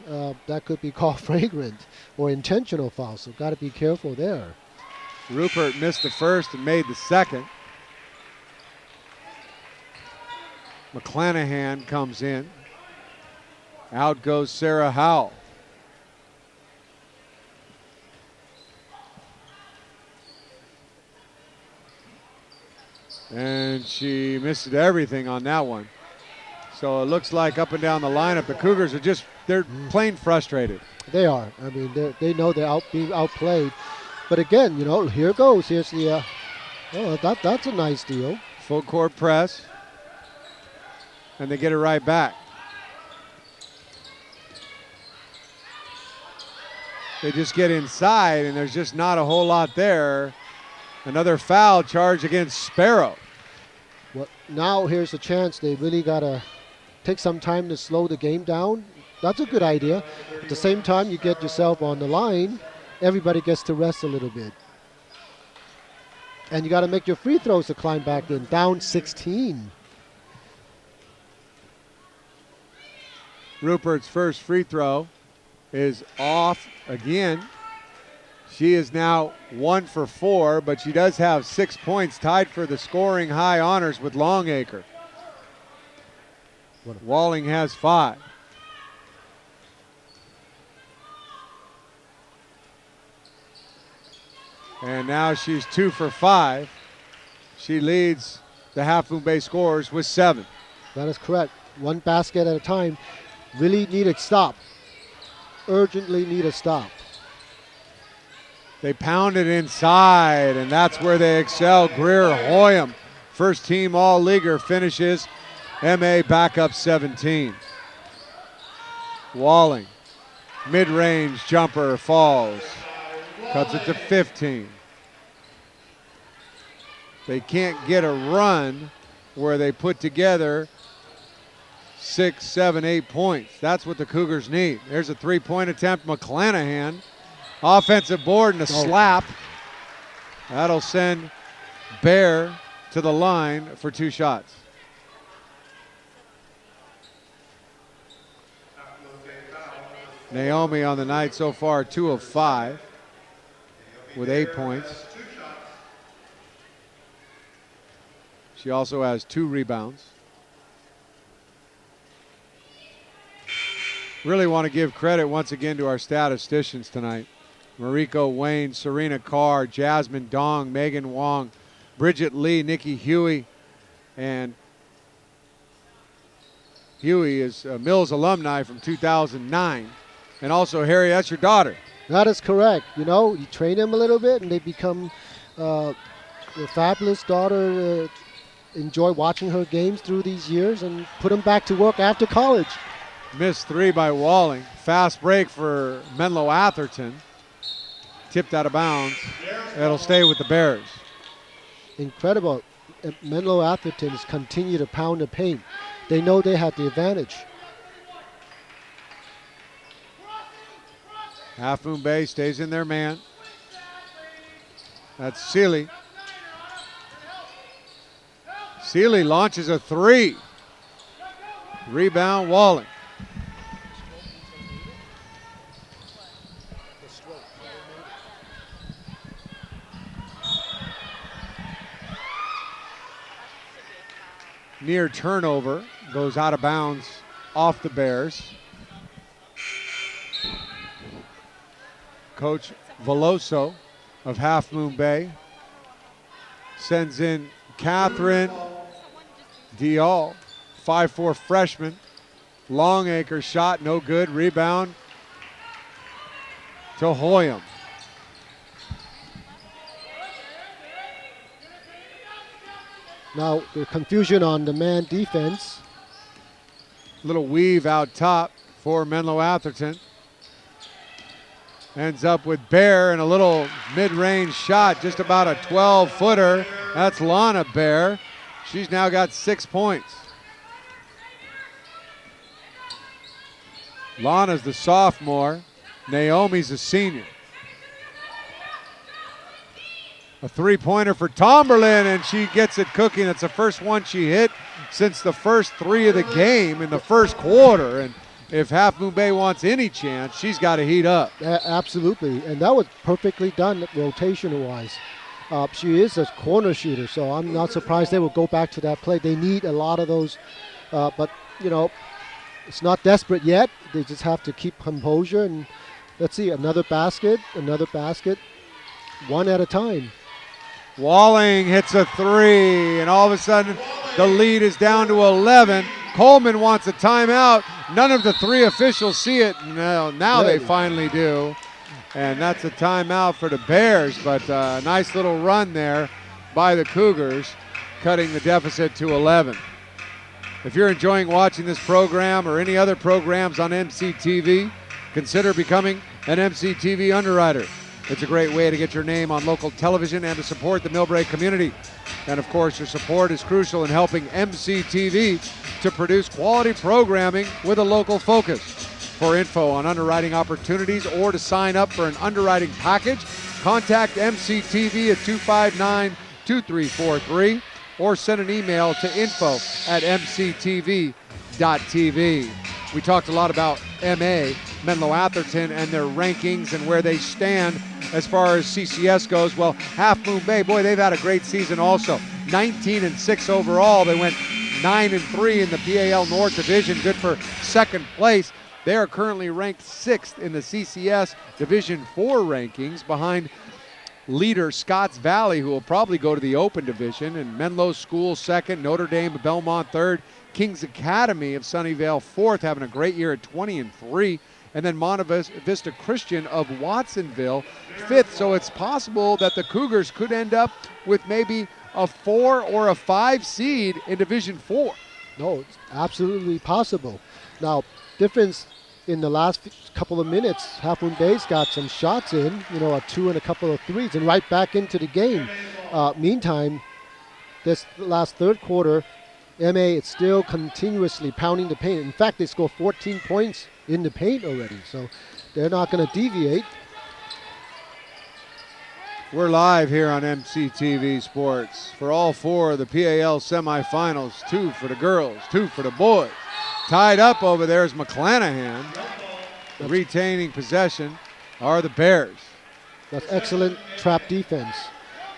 that could be called flagrant or intentional foul, so got to be careful there. Rupert missed the first and made the second. McClanahan comes in. Out goes Sarah Howell. And she missed everything on that one. So it looks like up and down the lineup, the Cougars are they're plain frustrated. They are. I mean, they know they're being outplayed. But again, you know, here goes. Here's the, that's a nice deal. Full court press. And they get it right back. They just get inside, and there's just not a whole lot there. Another foul charge against Sparrow. Well, now here's a chance. They really got to take some time to slow the game down. That's a good idea. At the same time, you get yourself on the line. Everybody gets to rest a little bit. And you got to make your free throws to climb back in. Down 16. Rupert's first free throw is off again. She is now 1 for 4, but she does have 6 points, tied for the scoring high honors with Longacre. Walling has 5. And now she's 2 for 5. She leads the Half Moon Bay scorers with 7. That is correct. One basket at a time. Really need a stop. Urgently need a stop. They pound it inside, and that's where they excel. Greer Hoyam, first team all-leaguer, finishes MA back up 17. Walling, mid-range jumper falls. Cuts it to 15. They can't get a run where they put together 6, 7, 8 points. That's what the Cougars need. There's a 3-point attempt. McClanahan, offensive board and a slap. That'll send Bear to the line for 2 shots. Naomi on the night so far, 2 of 5 with 8 points. She also has 2 rebounds. Really want to give credit once again to our statisticians tonight. Mariko Wayne, Serena Carr, Jasmine Dong, Megan Wong, Bridget Lee, Nikki Huey, and Huey is a Mills alumni from 2009. And also, Harry, that's your daughter. That is correct. You know, you train them a little bit and they become a fabulous daughter. Enjoy watching her games through these years and put them back to work after college. Missed 3 by Walling. Fast break for Menlo-Atherton. Tipped out of bounds. It'll stay with the Bears. Incredible. Menlo-Atherton has continued to pound the paint. They know they have the advantage. Half Moon Bay stays in their man. That's Seeley. Seeley launches a 3. Rebound, Walling. Near turnover, goes out of bounds off the Bears. Coach Veloso of Half Moon Bay sends in Catherine Dial, 5'4" freshman. Longacre shot, no good. Rebound to Hoyam. Now, the confusion on the man defense. Little weave out top for Menlo-Atherton. Ends up with Bear and a little mid-range shot, just about a 12-footer. That's Lana Bear. She's now got 6 points. Lana's the sophomore. Naomi's a senior. A 3-pointer for Tomberlin, and she gets it cooking. That's the first one she hit since the first 3 of the game in the first quarter. And if Half Moon Bay wants any chance, she's got to heat up. Absolutely, and that was perfectly done rotational-wise. She is a corner shooter, so I'm not surprised they will go back to that play. They need a lot of those, but, you know, it's not desperate yet. They just have to keep composure. And let's see, another basket, one at a time. Walling hits a 3, and all of a sudden the lead is down to 11. Coleman wants a timeout. None of the 3 officials see it. Now they finally do. And that's a timeout for the Bears, but a nice little run there by the Cougars, cutting the deficit to 11. If you're enjoying watching this program or any other programs on MCTV, consider becoming an MCTV underwriter. It's a great way to get your name on local television and to support the Millbrae community. And of course, your support is crucial in helping MCTV to produce quality programming with a local focus. For info on underwriting opportunities or to sign up for an underwriting package, contact MCTV at 259-2343 or send an email to info@mctv.tv. We talked a lot about MA, Menlo-Atherton, and their rankings and where they stand as far as CCS goes. Well, Half Moon Bay, boy, they've had a great season also. 19-6 overall. They went 9-3 in the PAL North Division, good for second place. They are currently ranked 6th in the CCS Division 4 rankings behind leader Scotts Valley, who will probably go to the Open Division, and Menlo School 2nd, Notre Dame of Belmont 3rd, Kings Academy of Sunnyvale 4th, having a great year at 20-3, and then Monte Vista Christian of Watsonville 5th. So it's possible that the Cougars could end up with maybe a 4 or a 5 seed in Division 4. No, it's absolutely possible. Now, difference in the last couple of minutes, Half Moon Bay's got some shots in, you know, a 2 and a couple of 3s, and right back into the game. Meantime, this last third quarter, MA is still continuously pounding the paint. In fact, they scored 14 points in the paint already, so they're not going to deviate. We're live here on MCTV Sports for all 4 of the PAL semifinals, 2 for the girls, 2 for the boys. Tied up over there is McClanahan. Retaining possession are the Bears. That's excellent trap defense.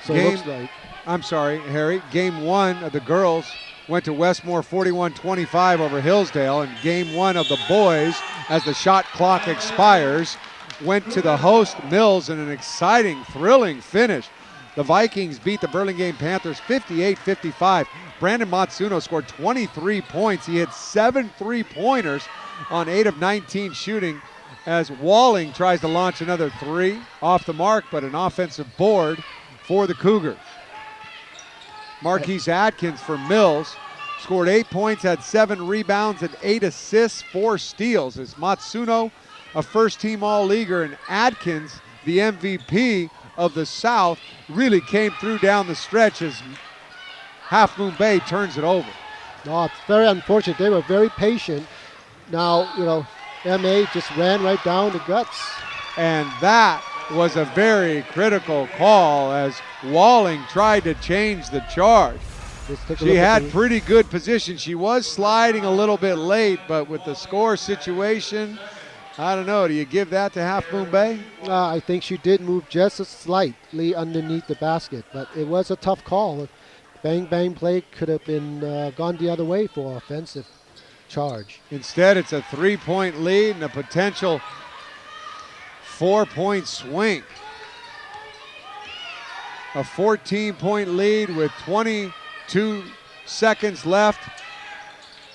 So it looks like. I'm sorry, Harry. Game 1 of the girls went to Westmore 41-25 over Hillsdale, and game 1 of the boys, as the shot clock expires, went to the host Mills in an exciting, thrilling finish. The Vikings beat the Burlingame Panthers 58-55. Brandon Matsuno scored 23 points. He hit 7 3-pointers on 8 of 19 shooting, as Walling tries to launch another 3 off the mark, but an offensive board for the Cougars. Marquise Atkins for Mills scored 8 points, had 7 rebounds and 8 assists, 4 steals. As Matsuno, a first-team All-Leaguer, and Atkins, the MVP of the South, really came through down the stretch as Half Moon Bay turns it over. No, it's very unfortunate. They were very patient. Now, MA just ran right down the guts. And that was a very critical call as Walling tried to change the charge. She had pretty good position. She was sliding a little bit late, but with the score situation, I don't know. Do you give that to Half Moon Bay? I think she did move just slightly underneath the basket, but it was a tough call. Bang, bang play could have been gone the other way for offensive charge. Instead, it's a 3-point lead and a potential 4-point swing. A 14-point lead with 22 seconds left.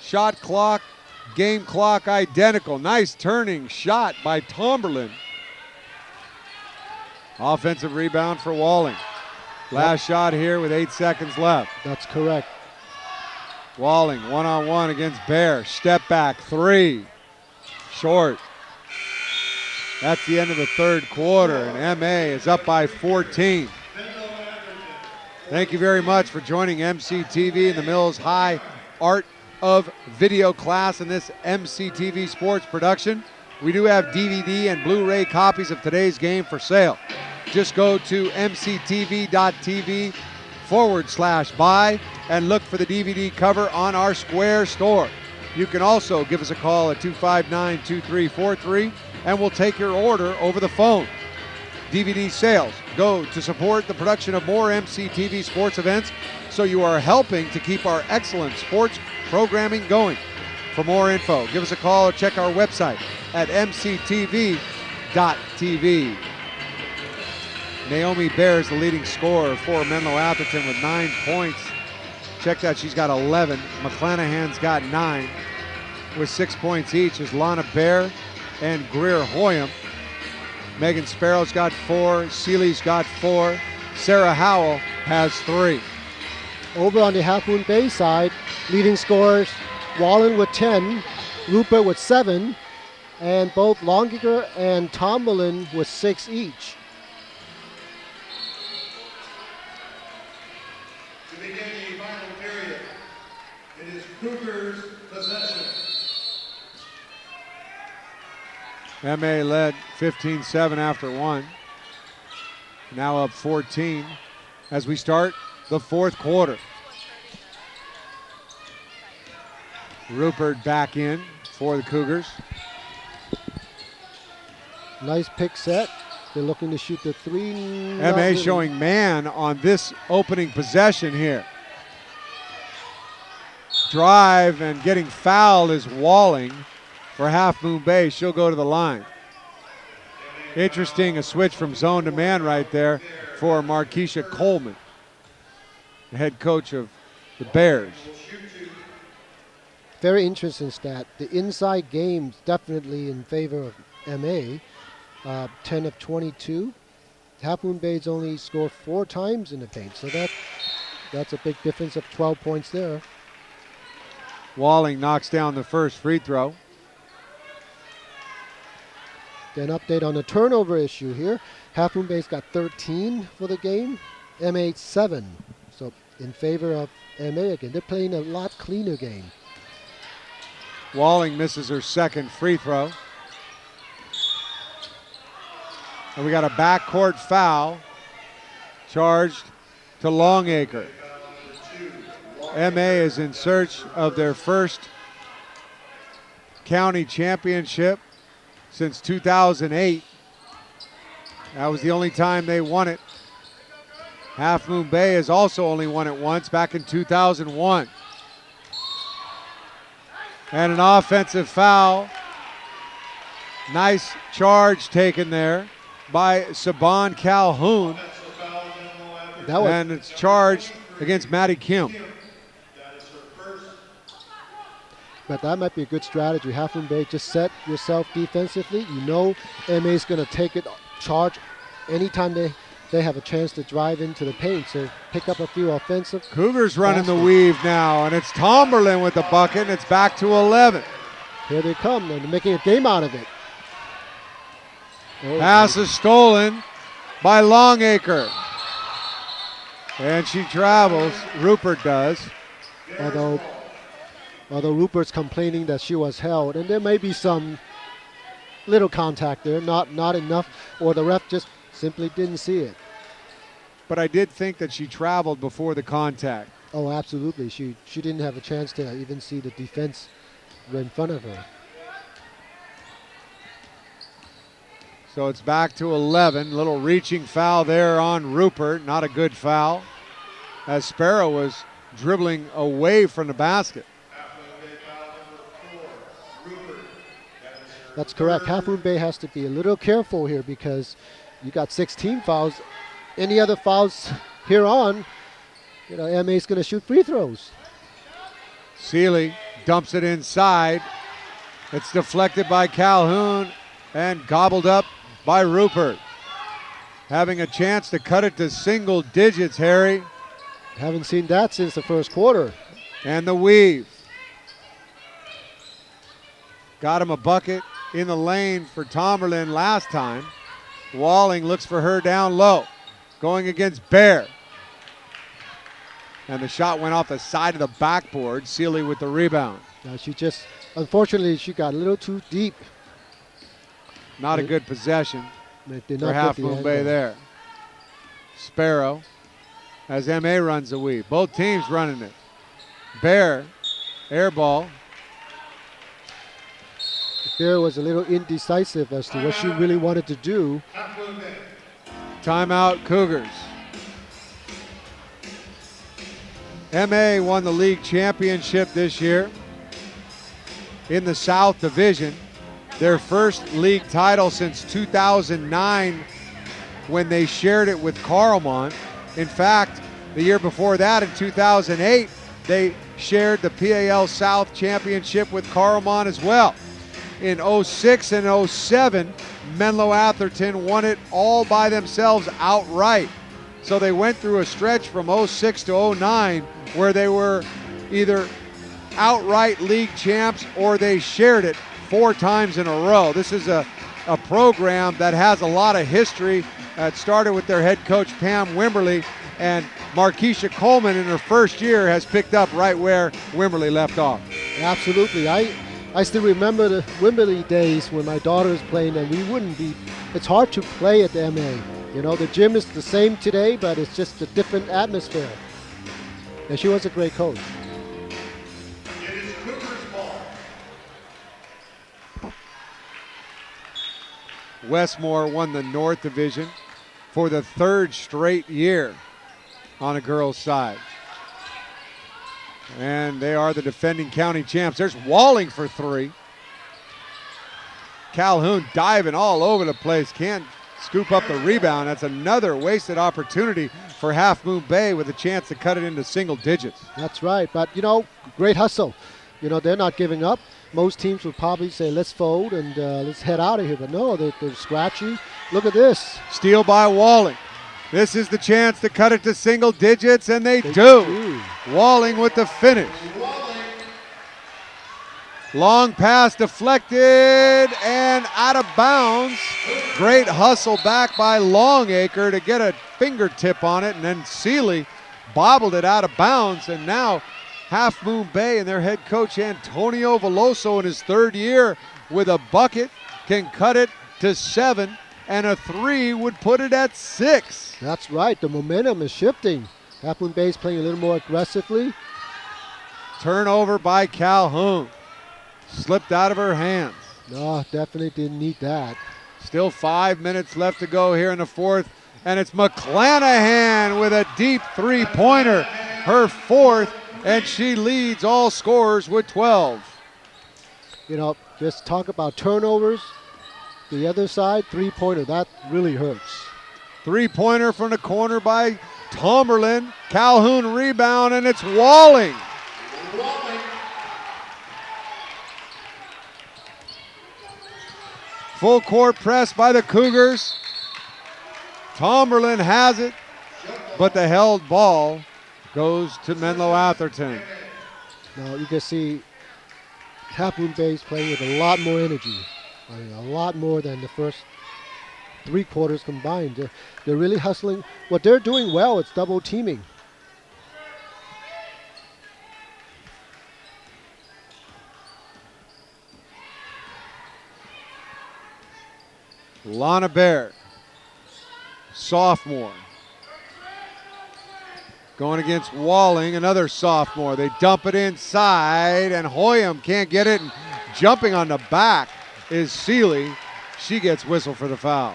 Shot clock, game clock identical. Nice turning shot by Tomberlin. Offensive rebound for Walling. Last shot here with 8 seconds left. That's correct. Walling one-on-one against Bear. Step back 3. Short. That's the end of the third quarter, and MA is up by 14. Thank you very much for joining MCTV and the Mills High Art of Video class in this MCTV sports production. We do have DVD and Blu-ray copies of today's game for sale. Just go to mctv.tv/buy and look for the DVD cover on our Square store. You can also give us a call at 259-2343 and we'll take your order over the phone. DVD sales go to support the production of more MCTV sports events, so you are helping to keep our excellent sports programming going. For more info, give us a call or check our website at mctv.tv. Naomi Bear is the leading scorer for Menlo-Atherton with 9 points. Check that, she's got 11. McClanahan's got 9 with 6 points each as Lana Bear and Greer Hoyam. Megan Sparrow's got 4. Seeley's got 4. Sarah Howell has 3. Over on the Half Moon Bay side, leading scorers, Wallen with 10, Rupert with 7, and both Longiger and Tomberlin with 6 each. To begin the final period, it is Cougars possession. MA led 15-7 after 1. Now up 14 as we start the fourth quarter. Rupert back in for the Cougars. Nice pick set. They're looking to shoot the 3. MA showing man on this opening possession here. Drive and getting fouled is Walling for Half Moon Bay. She'll go to the line. Interesting, a switch from zone to man right there for Markeisha Coleman, the head coach of the Bears. Very interesting stat. The inside game's definitely in favor of MA. 10 of 22. Half Moon Bay's only scored 4 times in the paint, so that's a big difference of 12 points there. Walling knocks down the first free throw. Then update on the turnover issue here. Half Moon Bay's got 13 for the game, MA 7. So in favor of MA again. They're playing a lot cleaner game. Walling misses her second free throw. And we got a backcourt foul charged to Longacre. MA is in search of their first county championship since 2008. That was the only time they won it. Half Moon Bay has also only won it once, back in 2001. And an offensive foul. Nice charge taken there by Saban Calhoun. And it's charged against Maddie Kim. But that might be a good strategy. Half Moon Bay, just set yourself defensively. You know MA is going to take it, charge anytime they have a chance to drive into the paint. So pick up a few offensive. Cougars running the weave now, and it's Tomberlin with the bucket, and it's back to 11. Here they come, and they're making a game out of it. Pass is stolen by Longacre. And she travels, Rupert does. Although Rupert's complaining that she was held, and there may be some little contact there, not enough, or the ref just simply didn't see it. But I did think that she traveled before the contact. Oh, absolutely. She didn't have a chance to even see the defense right in front of her. So it's back to 11. Little reaching foul there on Rupert. Not a good foul, as Sparrow was dribbling away from the basket. That's correct. Half Moon Bay has to be a little careful here because you got 16 fouls. Any other fouls here on, MA is going to shoot free throws. Seeley dumps it inside. It's deflected by Calhoun and gobbled up by Rupert. Having a chance to cut it to single digits, Harry. Haven't seen that since the first quarter. And the weave. Got him a bucket in the lane for Tomberlin last time. Walling looks for her down low. Going against Bear. And the shot went off the side of the backboard. Seeley with the rebound. Now unfortunately, she got a little too deep. Not a good possession for Half Moon Bay there. Sparrow as MA runs the weave. Both teams running it. Bear, air ball. Bear was a little indecisive as to what she really wanted to do. Timeout, Cougars. MA won the league championship this year in the South Division. Their first league title since 2009 when they shared it with Carlmont. In fact, the year before that, in 2008, they shared the PAL South Championship with Carlmont as well. In 06 and 07, Menlo-Atherton won it all by themselves outright. So they went through a stretch from 06 to 09 where they were either outright league champs or they shared it 4 times in a row. This is a program that has a lot of history. It started with their head coach, Pam Wimberly, and Markeisha Coleman in her first year has picked up right where Wimberly left off. Absolutely. I still remember the Wimberly days when my daughter was playing, and it's hard to play at the MA. The gym is the same today, but it's just a different atmosphere. And she was a great coach. It is Cougars ball. Westmore won the North Division for the 3rd straight year on a girls' side. And they are the defending county champs. There's Walling for 3. Calhoun diving all over the place. Can't scoop up the rebound. That's another wasted opportunity for Half Moon Bay with a chance to cut it into single digits. That's right. But, great hustle. They're not giving up. Most teams would probably say, let's fold and let's head out of here. But no, they're scratchy. Look at this. Steal by Walling. This is the chance to cut it to single digits, and they do. Walling with the finish. Long pass deflected and out of bounds. Great hustle back by Longacre to get a fingertip on it, and then Seeley bobbled it out of bounds. And now Half Moon Bay and their head coach Antonio Veloso in his 3rd year with a bucket can cut it to 7, and a 3 would put it at 6. That's right. The momentum is shifting. Half Moon Bay is playing a little more aggressively. Turnover by Calhoun. Slipped out of her hands. No, definitely didn't need that. Still 5 minutes left to go here in the fourth, and it's McClanahan with a deep three-pointer, her fourth, and she leads all scorers with 12. You know, just talk about turnovers. The other side, three-pointer, that really hurts. Three-pointer from the corner by Tomerlin. Calhoun rebound, and it's Walling. Full court press by the Cougars. Tomerlin has it, but the held ball goes to Menlo-Atherton. Now you can see Half Moon Bay is playing with a lot more energy. I mean, a lot more than the first 3 quarters combined. They're really hustling. What they're doing well, it's double teaming. Lana Bear, sophomore. Going against Walling, another sophomore. They dump it inside, and Hoyam can't get it. And jumping on the back is Seeley. She gets whistled for the foul.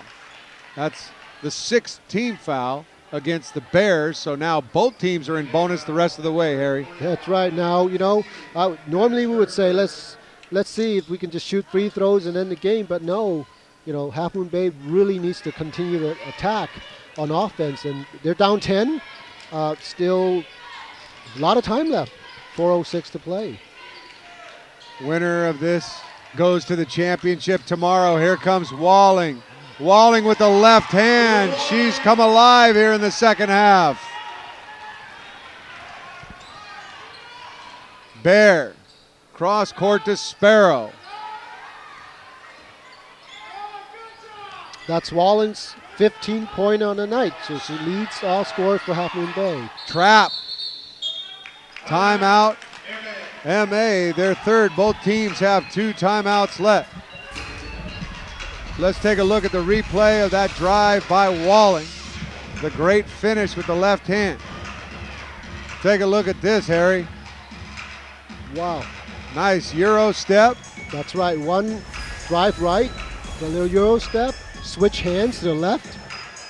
That's the 6th team foul against the Bears, so now both teams are in bonus the rest of the way, Harry. That's right. Now, you know, normally we would say let's see if we can just shoot free throws and end the game, but no. You know, Half Moon Bay really needs to continue to attack on offense, and they're down 10. Still a lot of time left. 4:06 to play. Winner of this goes to the championship tomorrow. Here comes Walling. Walling with the left hand. She's come alive here in the second half. Bear, cross court to Sparrow. That's Walling's 15-point on the night, so she leads all scorers for Half Moon Bay. Trap. Timeout. MA, their third. Both teams have 2 timeouts left. Let's take a look at the replay of that drive by Walling. The great finish with the left hand. Take a look at this, Harry. Wow. Nice Euro step. That's right. One drive right, the little Euro step, switch hands to the left,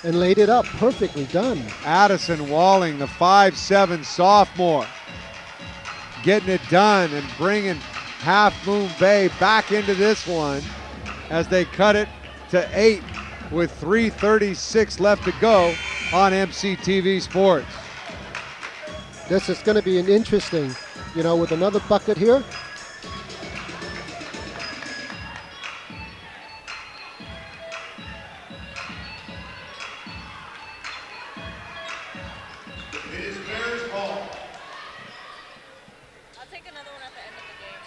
and laid it up. Perfectly done. Addison Walling, the 5'7" sophomore, getting it done and bringing Half Moon Bay back into this one as they cut it to 8 with 3:36 left to go on MCTV Sports. This is going to be an interesting, you know, with another bucket here. It is Bears ball. I'll take another one at the end of the game.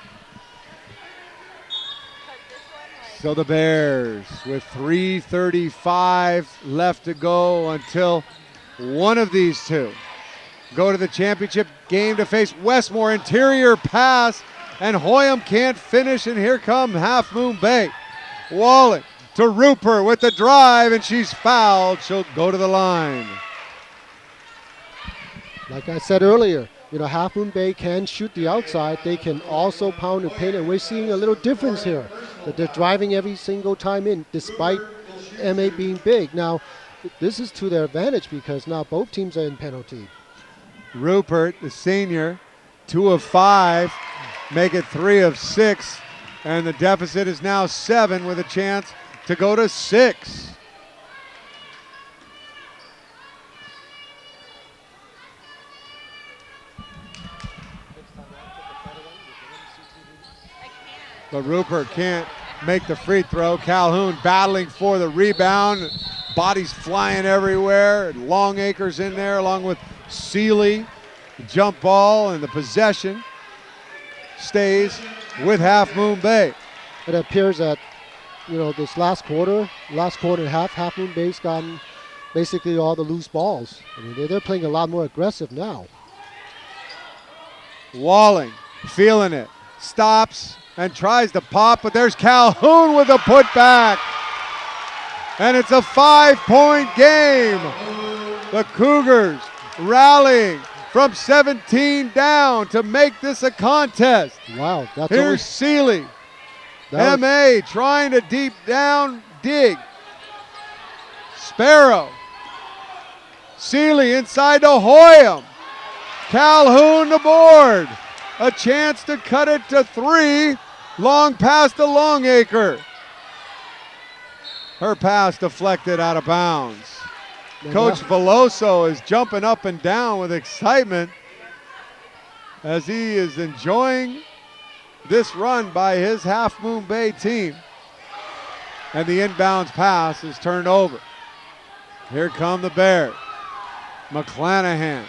'Cause this one, like, So the Bears with 3:35 left to go until one of these two go to the championship game to face Westmore. Interior pass, and Hoyam can't finish, and here come Half Moon Bay. Walling to Rupert with the drive, and she's fouled. She'll go to the line. Like I said earlier, you know, Half Moon Bay can shoot the outside. They can also pound the paint, and we're seeing a little difference here, that they're driving every single time in, despite MA being big. Now, this is to their advantage because now both teams are in penalty. Rupert, the senior, 2 of 5, make it 3 of 6, and the deficit is now 7 with a chance to go to 6. But Rupert can't make the free throw. Calhoun battling for the rebound. Bodies flying everywhere. Longacre's in there along with Seeley. The jump ball and the possession stays with Half Moon Bay. It appears that, you know, this last quarter and a half, Half Moon Bay's gotten basically all the loose balls. I mean, they're playing a lot more aggressive now. Walling feeling it. Stops and tries to pop, but there's Calhoun with a putback. And it's a 5-point game. The Cougars rallying from 17 down to make this a contest. Wow, that's Here's always, Seeley. M.A. trying to deep down dig. Sparrow. Seeley inside to Hoyam. Calhoun the board. A chance to cut it to 3. Long pass to Longacre. Her pass deflected out of bounds. Coach Veloso is jumping up and down with excitement as he is enjoying this run by his Half Moon Bay team. And the inbounds pass is turned over. Here come the Bears. McClanahan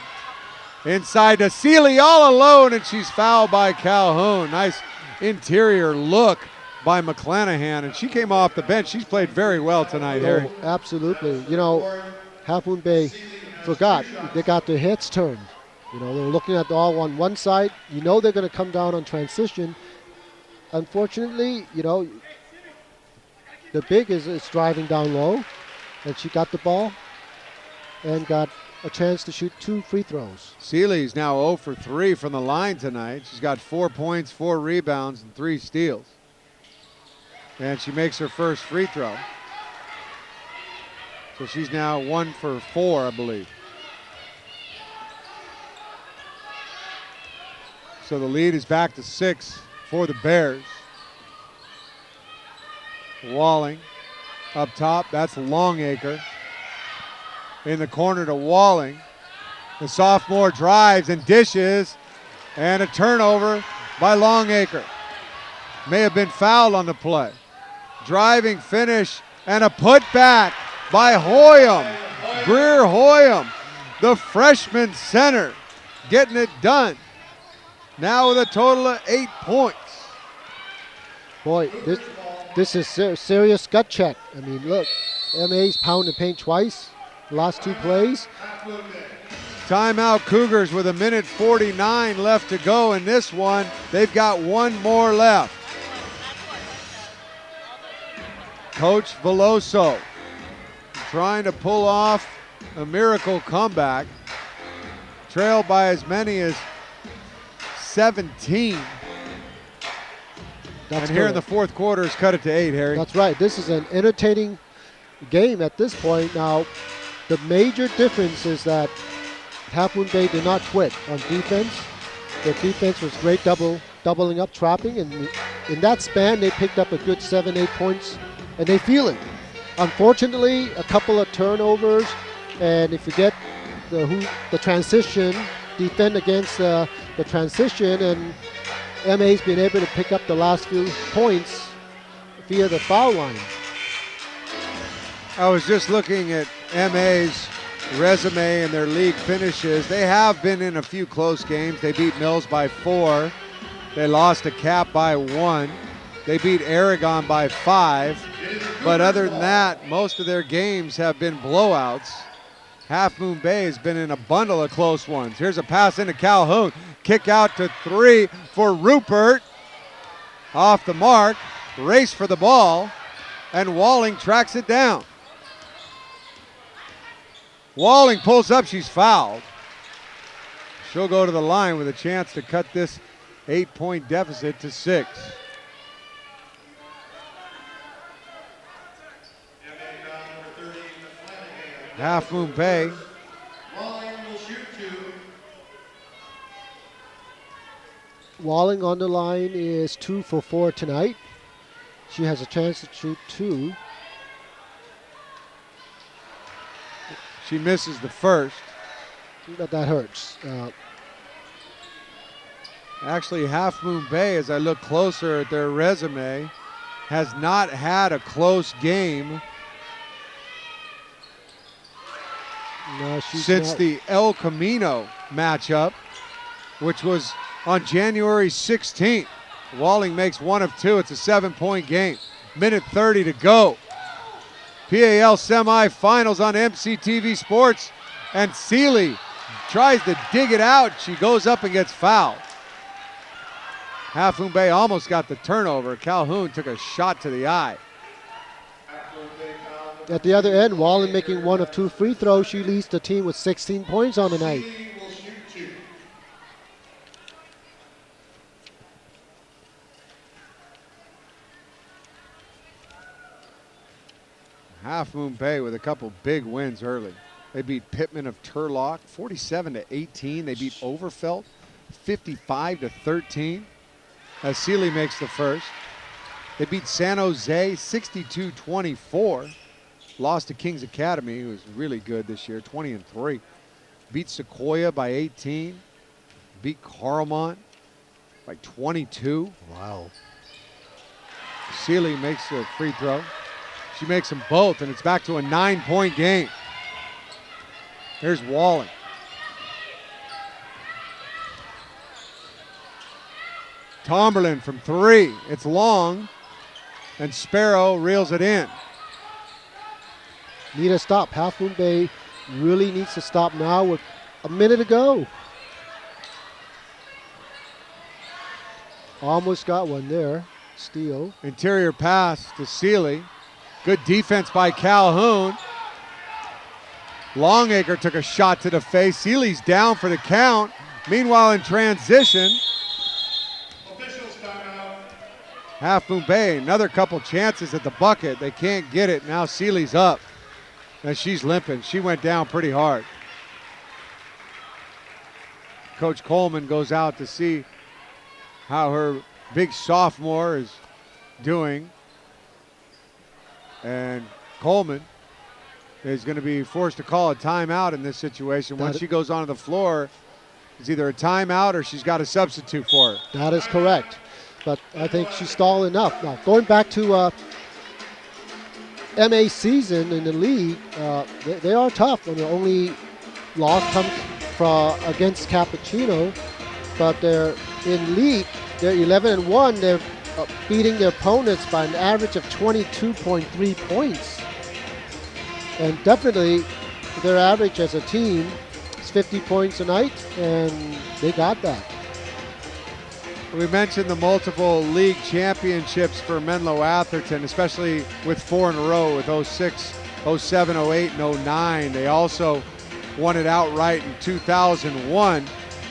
inside to Seeley all alone, and she's fouled by Calhoun. Nice interior look by McClanahan, and she came off the bench. She's played very well tonight, Harry. Absolutely. You know, Half Moon Bay forgot. They got their heads turned. You know, they're looking at the all on one side. You know they're going to come down on transition. Unfortunately, you know, the big is driving down low, and she got the ball and got a chance to shoot 2 free throws. Seeley's now 0 for 3 from the line tonight. She's got 4 points, 4 rebounds, and 3 steals. And she makes her first free throw. So she's now 1 for 4, I believe. So the lead is back to 6 for the Bears. Walling up top, that's Longacre. In the corner to Walling. The sophomore drives and dishes, and a turnover by Longacre. May have been fouled on the play. Driving finish and a putback by Hoyam. Greer Hoyam, the freshman center, getting it done. Now with a total of 8 points. Boy, this is serious gut check. I mean, look, MA's pounded paint twice. Last 2 plays. Timeout Cougars with 1:49 left to go in this one. They've got 1 more left. Coach Veloso trying to pull off a miracle comeback. Trailed by as many as 17. That's and here in the fourth quarter has cut it to 8, Harry. That's right. This is an entertaining game at this point. Now, the major difference is that Half Moon Bay did not quit on defense. Their defense was great, doubling up, trapping, and in that span, they picked up a good 7-8 points, and they feel it. Unfortunately, a couple of turnovers, and if you get the transition, defend against the transition, and MA's been able to pick up the last few points via the foul line. I was just looking at MA's resume and their league finishes. They have been in a few close games. They beat Mills by 4. They lost to Cap by 1. They beat Aragon by 5. But other than that, most of their games have been blowouts. Half Moon Bay has been in a bundle of close ones. Here's a pass into Calhoun. Kick out to 3 for Rupert. Off the mark. Race for the ball. And Walling tracks it down. Walling pulls up. She's fouled. She'll go to the line with a chance to cut this 8-point deficit to 6. Half Moon Bay. Walling on the line is 2 for 4 tonight. She has a chance to shoot 2. She misses the first. That hurts. Actually, Half Moon Bay, as I look closer at their resume, has not had a close game since the El Camino matchup, which was on January 16th. Walling makes 1 of 2. It's a 7-point game. 1:30 to go. PAL semifinals on MCTV Sports. And Seeley tries to dig it out. She goes up and gets fouled. Half Moon Bay almost got the turnover. Calhoun took a shot to the eye. At the other end, Walling making 1 of 2 free throws. She leads the team with 16 points on the night. Half Moon Bay with a couple big wins early. They beat Pittman of Turlock 47-18. They beat Overfelt 55-13 as Sealy makes the first. They beat San Jose 62-24. Lost to Kings Academy, who was really good this year, 20-3. Beat Sequoia by 18. Beat Carlmont by 22. Wow. Sealy makes a free throw. She makes them both, and it's back to a 9-point game. Here's Walling. Tomberlin from 3. It's long, and Sparrow reels it in. Need a stop. Half Moon Bay really needs to stop now with a minute to go. Almost got one there. Steal. Interior pass to Sealy. Good defense by Calhoun. Longacre took a shot to the face. Sealy's down for the count. Meanwhile, in transition, Officials timeout. Half Moon Bay, another couple chances at the bucket. They can't get it. Now Sealy's up. And she's limping. She went down pretty hard. Coach Coleman goes out to see how her big sophomore is doing. And Coleman is going to be forced to call a timeout in this situation. Once she goes onto the floor, it's either a timeout or she's got a substitute for her. That is correct. But I think she stalled enough. Now, going back to MA season in the league, they are tough. And the only loss comes against Cappuccino. But they're in league, they're 11-1. They're beating their opponents by an average of 22.3 points. And definitely their average as a team is 50 points a night, and they got that. We mentioned the multiple league championships for Menlo-Atherton, especially with 4 in a row with 06, 07, 08, and 09. They also won it outright in 2001.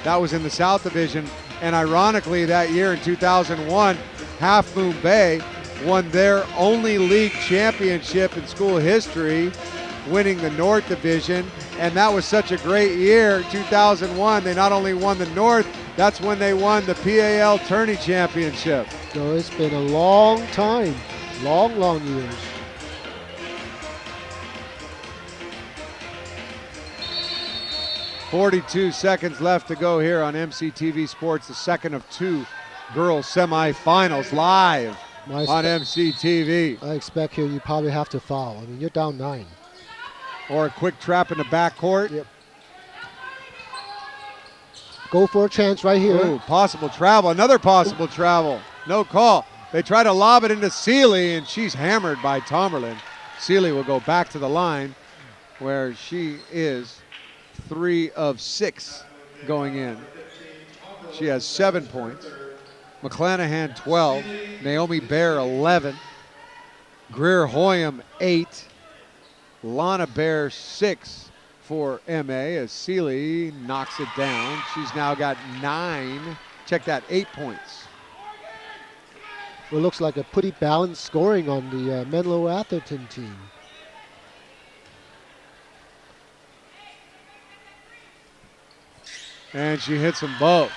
That was in the South Division. And ironically, that year in 2001, Half Moon Bay won their only league championship in school history, winning the North Division. And that was such a great year, 2001. They not only won the North, that's when they won the PAL Tourney Championship. So it's been a long time, long years. .42 seconds left to go here on MCTV Sports, the second of 2 girls semifinals live on MCTV. I expect here you probably have to foul. I mean, you're down 9. Or a quick trap in the backcourt. Yep. Go for a chance right here. Ooh, possible travel, another possible travel. No call. They try to lob it into Sealy, and she's hammered by Tomberlin. Sealy will go back to the line where she is 3 of 6 going in. She has 7 points. McClanahan 12, Naomi Bear 11, Greer Hoyam 8, Lana Bear 6 for MA as Sealy knocks it down. She's now got 9, check that, 8 points. Well, it looks like a pretty balanced scoring on the Menlo-Atherton team. And she hits them both.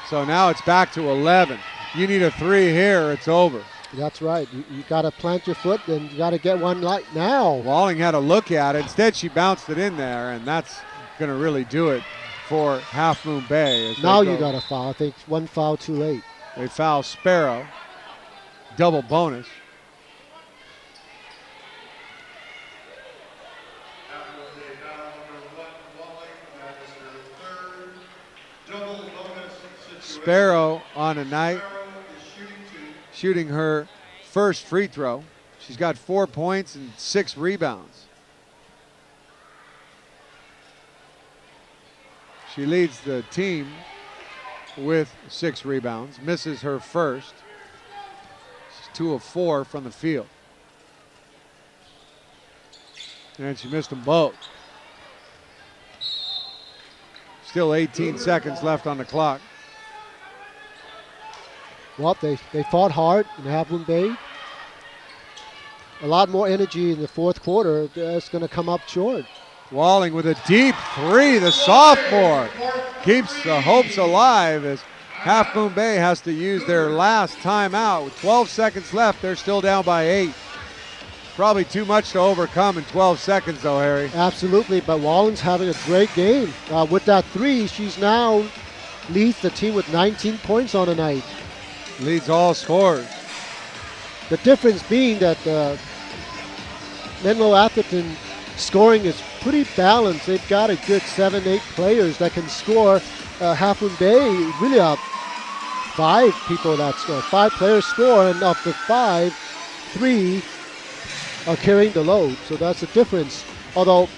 So now it's back to 11. You need a 3 here, it's over. That's right. You got to plant your foot, and you got to get one right now. Walling had a look at it. Instead, she bounced it in there, and that's going to really do it for Half Moon Bay. Now you got to foul. I think one foul too late. They foul Sparrow. Double bonus. Sparrow on a night, shooting her first free throw. She's got 4 points and 6 rebounds. She leads the team with 6 rebounds, misses her first. She's 2 of 4 from the field. And she missed them both. Still 18 seconds left on the clock. Well, they fought hard in Half Moon Bay. a lot more energy in the fourth quarter, that's going to come up short. Walling with a deep three, the sophomore keeps the hopes alive as Half Moon Bay has to use their last timeout. With 12 seconds left, they're still down by 8. Probably too much to overcome in 12 seconds though, Harry. Absolutely, but Walling's having a great game. With that three, she's now leads the team with 19 points on the night. Leads all scorers. The difference being that Menlo-Atherton scoring is pretty balanced. They've got a good 7-8 players that can score. Half Moon Bay really have 5 people that score. 5 players score, and of the 5, 3 are carrying the load. So that's the difference. Although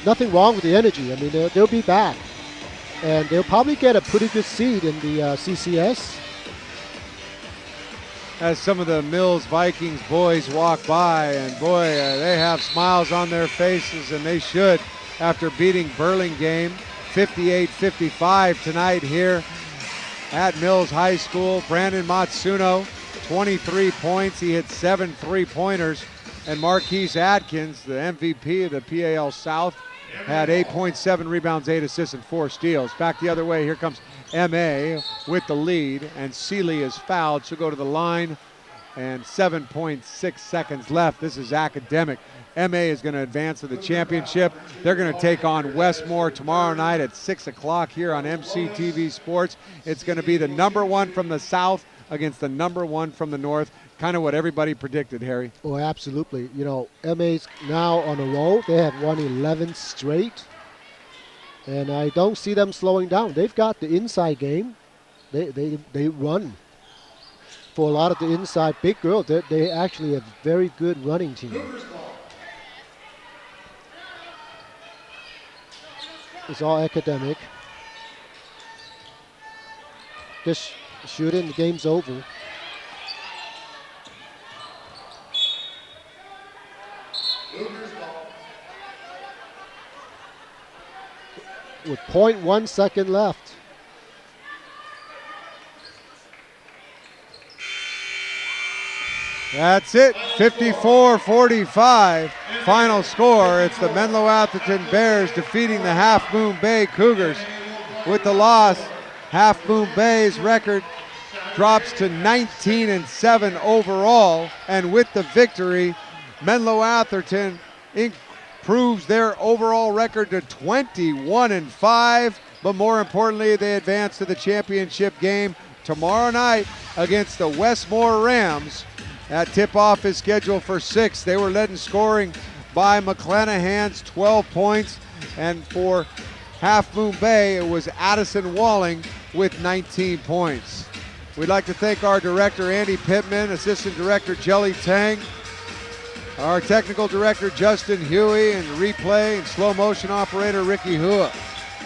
nothing wrong with the energy. I mean, they'll be back, and they'll probably get a pretty good seed in the CCS. As some of the Mills Vikings boys walk by, and boy, they have smiles on their faces, and they should, after beating Burlingame 58-55 tonight here at Mills High School. Brandon Matsuno, 23 points. He hit 7 three-pointers. And Marquise Atkins, the MVP of the PAL South, had 8.7 rebounds, 8 assists, and 4 steals. Back the other way, here comes M.A. with the lead, and Seeley is fouled. She'll go to the line, and 7.6 seconds left. This is academic. M.A. is going to advance to the championship. They're going to take on Westmore tomorrow night at 6 o'clock here on MCTV Sports. It's going to be the number 1 from the South against the number 1 from the North. Kind of what everybody predicted, Harry. Oh, absolutely. You know, MA's now on a roll. They have won 11 straight, and I don't see them slowing down. They've got the inside game. They run for a lot of the inside big girls. They actually a very good running team. It's all academic. Just shoot it and the game's over. With 0.1 second left. That's it, 54-45. Final score, it's the Menlo-Atherton Bears defeating the Half Moon Bay Cougars. With the loss, Half Moon Bay's record drops to 19-7 overall, and with the victory, Menlo-Atherton improves their overall record to 21-5, but more importantly, they advance to the championship game tomorrow night against the Westmore Rams. That tip-off is scheduled for 6. They were led in scoring by McClanahan's 12 points, and for Half Moon Bay, it was Addison Walling with 19 points. We'd like to thank our director, Andy Pittman, assistant director, Jelly Tang, our technical director, Justin Huey, and replay and slow motion operator, Ricky Hua.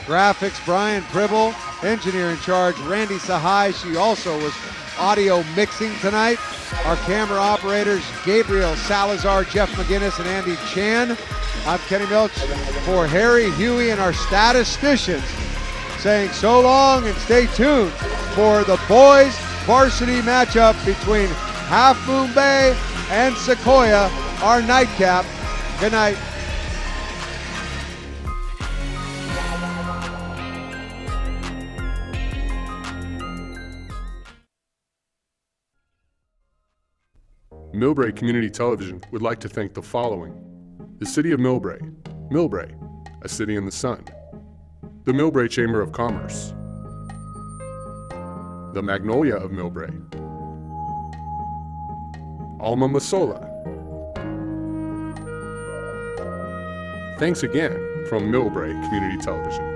Graphics, Brian Pribble. Engineer in charge, Randy Sahai. She also was audio mixing tonight. Our camera operators, Gabriel Salazar, Jeff McGinnis, and Andy Chan. I'm Kenny Milch for Harry, Huey, and our statisticians saying so long and stay tuned for the boys varsity matchup between Half Moon Bay and Sequoia, our nightcap. Good night. Millbrae Community Television would like to thank the following: the City of Millbrae, Millbrae, a city in the sun; the Millbrae Chamber of Commerce; the Magnolia of Millbrae; Alma Masola. Thanks again from Millbrae Community Television.